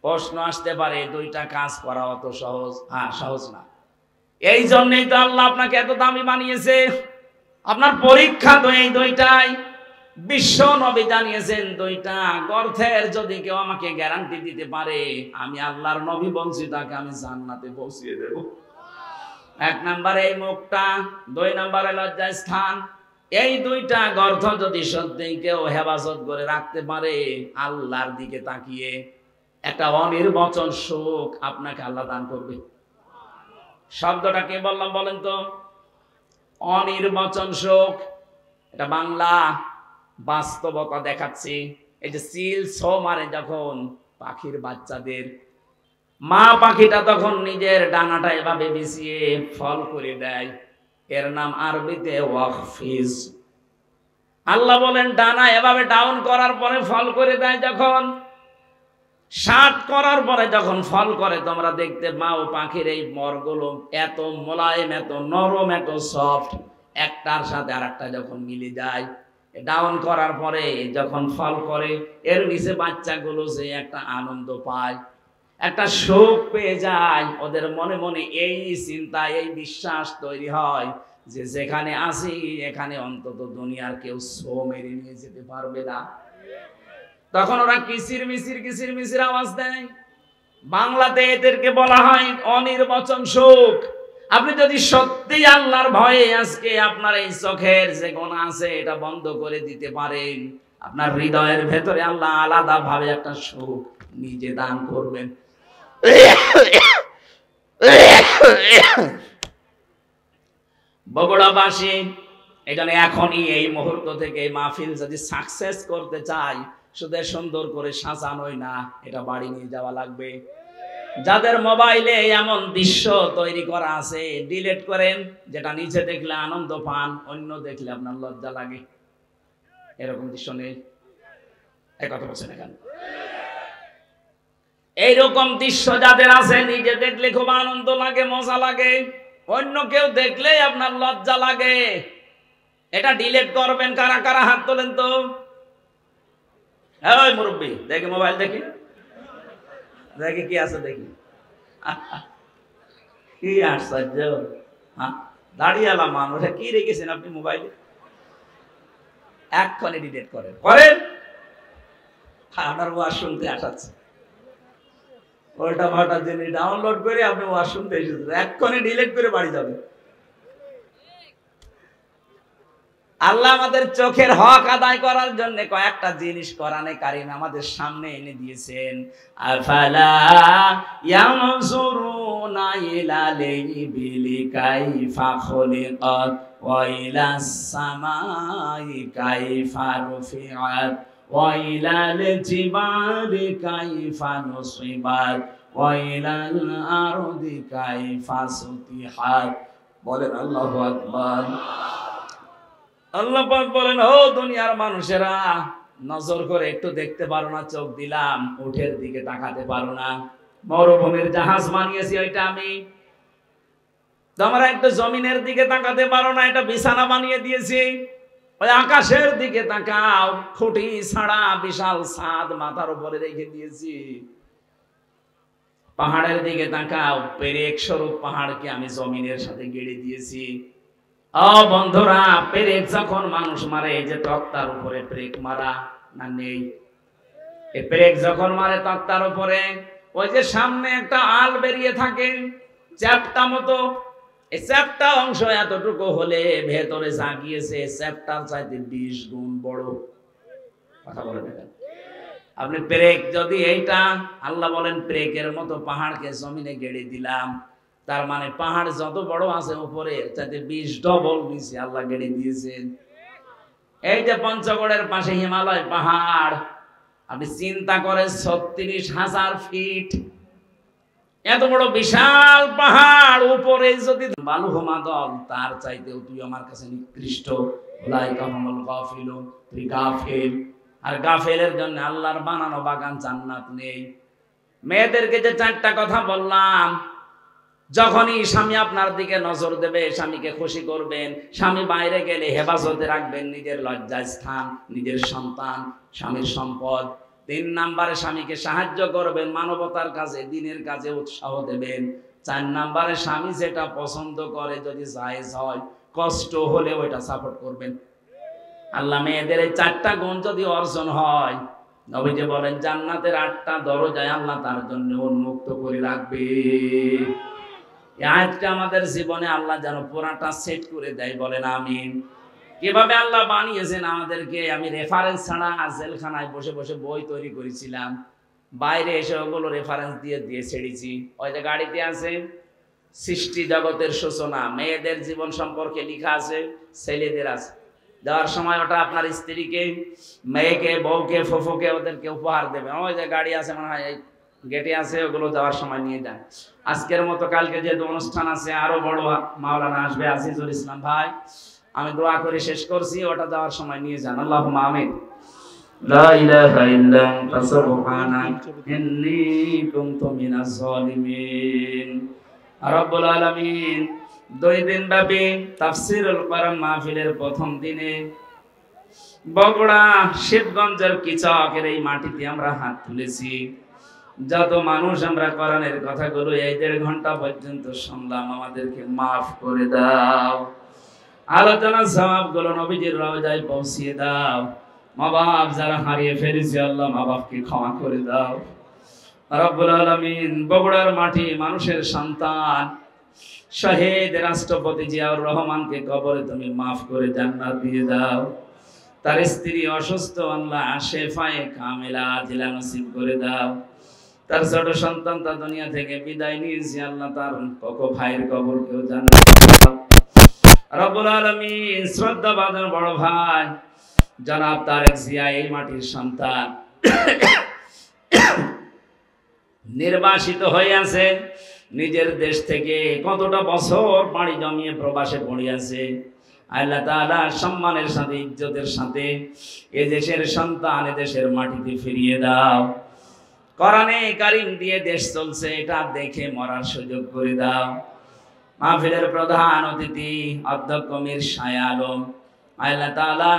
Speaker 1: প্রশ্ন আসতে পারে, 2টা কাজ করা অত সহজ? হ্যাঁ, সহজ না। এই জন্যই তো আল্লাহ আপনাকে এত দামি বানিয়েছে। আপনার পরীক্ষা তো এই 2টাই। বিশ্ব নবী জানিয়েছেন 2টা গর্থের যদি কেউ আমাকে গ্যারান্টি দিতে পারে, আমি আল্লাহর নবী বলছি, তাকে আমি জান্নাতে পৌঁছিয়ে দেব। 1 নম্বরে এই মুখটা, 2 নম্বরে লজ্জা স্থান। এই 2টা গর্থ যদি সত্যিই কেউ হেফাজত করে রাখতে পারে, আল্লাহর দিকে তাকিয়ে একটা অনির্বচন সুখ আপনাকে আল্লাহ দান করবে। শব্দটা কে বললাম বলেন তো? অনির্বচন সুখ। এটা বাংলা, বাস্তবতা দেখাচ্ছি। এই যে সিল ছো মারে যখন পাখির বাচ্চাদের, মা পাখিটা তখন নিজের ডানাটা এভাবে বিছিয়ে ফল করে দেয়, এর নাম আরবিতে ওয়াকফিজ। আল্লাহ বলেন, ডানা এভাবে ডাউন করার পরে ফল করে দেয়, যখন 60 করার পরে যখন ফল করে, তোমরা দেখতে পাও পাখির এই মরগুলো এত মোলায়েম, এত নরম, এত সফট, একটার সাথে আরেকটা যখন মিলে যায়, ডাউন করার পরে যখন ফল করে, এর নিচে বাচ্চাগুলো যে একটা আনন্দ পায়, একটা সুখ পেয়ে যায়, ওদের মনে মনে এই চিন্তা, এই বিশ্বাস তৈরি হয় যে যেখানে আসি এখানে অন্তত দুনিয়ার কেউ ছো মেরে নিয়ে যেতে পারবে না। তখন ওরা কিচির মিচির আওয়াজ দেয়। বাংলাতে এদেরকে বলা হয় অনির্বচন সুখ। আপনি যদি সত্যি আল্লাহর ভয়ে আজকে আপনার এই চোখের যে গোনা আছে এটা বন্ধ করে দিতে পারেন, আপনার হৃদয়ের ভেতরে আল্লাহ আলাদা ভাবে একটা সুখ নিজে দান করবেন। বগুড়াবাসী এখানে এখনই এই মুহূর্ত থেকে মাহফিল যদি সাকসেস করতে চাই, শুধু সুন্দর করে সাজানোই না, এটা বাড়ি নিয়ে যাওয়া লাগবে। যাদের মোবাইলে এমন দৃশ্য তৈরি করা আছে, ডিলিট করেন। যেটা নিচে দেখলে আনন্দ পান, অন্য দেখলে আপনার লজ্জা লাগে। এরকম দৃশ্য নেই? এক কথা বলছেন এখানে। এইরকম দৃশ্য যাদের আছে, নিজে দেখলে খুব আনন্দ লাগে, মজা লাগে, অন্য কেউ দেখলেই আপনার লজ্জা লাগে। এটা ডিলিট করবেন। কারা কারা হাত তোলেন তো? এই মুরব্বী, দেখি মোবাইল দেখি। দেখি কি আছে দেখি। কি আশ্চর্য, হ্যাঁ, দাঁড়িয়ালা মানুষ কি রেখেছেন আপনি মোবাইলে? এক্ষণে ডিলিট করেন করেন। আপনার ওয়াজ শুনতে আসাচ্ছে, ওটা ভাটা জিনিস ডাউনলোড করে আপনি ওয়াজ শুনতে এসেছেন, এক্ষণে ডিলিট করে বাড়ি যাবেন। আল্লাহ আমাদের চোখের হক আদায় করার জন্য কয়েকটা জিনিস কোরআনে কারিম আমাদের সামনে এনে দিয়েছেন। আফালা ইয়ানজুরুনা ইলাল ইবিলি কাইফা খুলিকাত ওয়া ইলাস সামাই কাইফা রুফিআত ওয়া ইলাল জিবালি কাইফা নুসিবাত ওয়া ইলাল আরদি কাইফা সুতিহাত। বলেন আল্লাহু আকবার। আল্লাহ পাক বলেন, ও দুনিয়ার মানুষেরা, নজর করে একটু দেখতে পারো না? চোখ দিলাম, উটের দিকে তাকাতে পারো না? মরুভূমির জাহাজ বানিয়েছি ওইটা আমি। তোমরা একটু জমিনের দিকে তাকাতে পারো না? এটা বিছানা বানিয়ে দিয়েছি। ওই আকাশের দিকে তাকাও, খুঁটি ছাড়া বিশাল ছাদ মাথার উপরে রেখে দিয়েছি। পাহাড়ের দিকে তাকাও, পেরেক স্বরূপ পাহাড়কে আমি জমিনের সাথে গেড়ে দিয়েছি। ও বন্ধুরা, পেরেক যখন মানুষ মারে, এই যে তক্তার উপরে পেরেক মারা না নেই? এই পেরেক যখন মারে তক্তার উপরে, ওই যে সামনে একটা আল বেরিয়ে থাকে চ্যাপ্টা মতো, এই চ্যাপ্টা অংশ এতটুকু হলে ভেতরে যা গিয়েছে চ্যাপ্টার চাইতে 20 গুণ বড়। কথা বলে দেখেন আপনি। পেরেক যদি এইটা, আল্লাহ বলেন পেরেকের মতো পাহাড়কে জমিনে গেড়ে দিলাম, তার মানে পাহাড় যত বড় আছে উপরে তাতে 20 ডবল নিচে আল্লাহ গেড়ে দিয়েছেন। এই যে পঞ্চগড়ের পাশে হিমালয় পাহাড়, আপনি চিন্তা করেন 36,000 ফিট, এত বড় বিশাল পাহাড়, উপরে যদি বালুহমা দল, তার চাইতেও তুই আমার কাছে নিকৃষ্ট। তুই গাফেল। আর গাফেলের জন্য আল্লাহর বানানো বাগান জান্নাত নেই। মেয়েদেরকে যে 4টা কথা বললাম, যখনই স্বামী আপনার দিকে নজর দেবে, স্বামীকে খুশি করবেন। স্বামী বাইরে গেলে হেফাজতে রাখবেন নিজের লজ্জাস্থান, নিজের সন্তান, স্বামীর সম্পদ। 3 নাম্বারে স্বামীকে সাহায্য করবেন, মানবতার কাজে, দিনের কাজে উৎসাহ দেবেন। 4 নাম্বারে স্বামী যেটা পছন্দ করে যদি জায়েজ হয়, কষ্ট হলে ওইটা সাপোর্ট করবেন। আল্লাহ মেয়েদের এই 4টা গুণ যদি অর্জন হয়, নবীজি বলেন জান্নাতের 8টা দরজায় আল্লাহ তার জন্য উন্মুক্ত করে রাখবে। আজকে আমাদের জীবনে আল্লাহ যেন পুরাটা সেট করে দেয়, বলেন আমিন। কিভাবে আল্লাহ বানিয়েছেন আমাদেরকে, আমি রেফারেন্স ছাড়া জেলখানায় বসে বসে বই তৈরি করেছিলাম, বাইরে এসে ওগুলো রেফারেন্স দিয়ে দিয়ে ছেড়েছি। ওই যে গাড়িতে আছে সৃষ্টি জগতের সূচনা, মেয়েদের জীবন সম্পর্কে লেখা আছে, ছেলেদের আছে। দেওয়ার সময় ওটা আপনার স্ত্রীকে, মেয়েকে, বউকে, ফুফুকে ওদেরকে উপহার দেবে। ওই যে গাড়ি আছে মনে হয় গেটে আছে, ওগুলো যাওয়ার সময় নিয়ে যায়। আজকের মতো কালকে যেহেতু অনুষ্ঠান আছে, আরো বড় মাওলানা আসবে, আজিজুল ইসলাম ভাই, আমি দোয়া করে শেষ করছি, ওটা যাওয়ার সময় নিয়ে যান। আল্লাহুম্মা আমিন। লা ইলাহা ইল্লা আনতা সুবহানাকা ইন্নী কুনতু মিনাজ জালিমিন। রব্বুল আলামিন 2 দিন ব্যাপী তাফসীরুল কোরআন মাহফিলের প্রথম দিনে বগুড়া শিবগঞ্জের কিচকের এই মাটিতে আমরা হাত তুলেছি। যত মানুষ আমরা কোরআনের কথাগুলো এই 1.5 ঘন্টা পর্যন্ত শুনলাম, আমাদেরকে মাফ করে দাও। আলোচনার সওয়াবগুলো নবীজির রওজায় পৌঁছিয়ে দাও। মা বাপ যারা হারিয়ে ফেলেছে, আল্লাহ মা বাপকে ক্ষমা করে দাও। রব্বুল আলামিন বগুড়ার মাটি, মানুষের সন্তান শহীদ রাষ্ট্রপতি জিয়াউর রহমানকে কবরে তুমি মাফ করে জান্নাত দিয়ে দাও। তার স্ত্রী অসুস্থ, আল্লাহ শেফায়ে কামিলা আজিলা নসিব করে দাও। তার ছোট সন্তান তার দুনিয়া থেকে বিদায় নিয়েছে, আল্লাহ তার কোকো ভাইয়ের কবরকেও জান্নাত দাও। রব্বুল আলামিন শ্রদ্ধাভাজন বড় ভাই জনাব তারেক জিয়া, এই মাটির সন্তান, নির্বাসিত হয়ে আছে নিজের দেশ থেকে, কতটা বছর পাড়ি জমিয়ে প্রবাসে পড়ে আছে। আল্লাহ তাআলা সম্মানের সাথে, ইজ্জতের সাথে এ দেশের সন্তান এ দেশের মাটিতে ফিরিয়ে দাও। কোরআনে কারীম দিয়ে দেশ চলছে, এটা দেখে মরার সুযোগ করে দাও। মাহফিলের প্রধান অতিথি অধ্যক্ষ মীর শাহ আলম, আল্লাহ তাআলা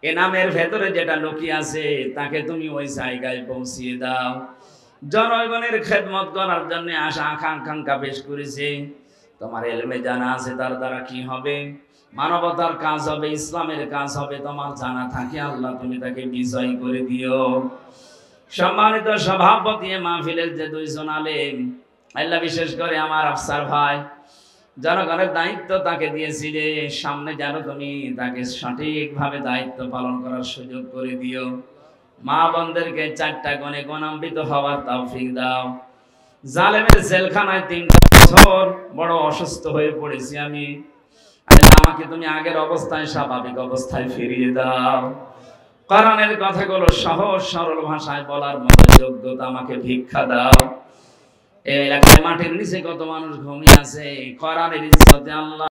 Speaker 1: এ নামের ভেতরে যেটা লুকিয়ে আছে তাকে তুমি ওই জায়গায় পৌঁছিয়ে দাও। জনগণের খেদমত করার জন্য আশা আকাঙ্ক্ষা পেশ করেছে। তোমার এলমে জানা আছে তার দ্বারা কি হবে? মানবতার কাজ হবে, ইসলামের কাজ হবে। তোমার জানা থাকে, আল্লাহ তুমি তাকে বিজয় করে দিও। সম্মানিত সভাপতি মাহফিলের যে দুইজন আলেম, আল্লাহ বিশেষ করে আমার আফসার ভাই, জনগণের দায়িত্ব তাকে দিয়েছিলে, সামনে যেন তুমি তাকে সঠিকভাবে দায়িত্ব পালন করার সুযোগ করে দিও। মা বোনদেরকে 4টা গুণে গুণান্বিত হওয়ার তৌফিক দাও। জালেমের জেলখানায় 3 বছর বড় অসুস্থ হয়ে পড়েছি আমি, আল্লাহ আমাকে তুমি আগের অবস্থায় স্বাভাবিক অবস্থায় ফিরিয়ে দাও। কোরআনের কথাগুলো সহজ সরল ভাষায় বলার মতো যোগ্যতা আমাকে ভিক্ষা দাও। এই এলাকায় মাটির নিচে কত মানুষ ঘুমিয়ে আছে, কোরআনের ইজ্জতে আল্লাহ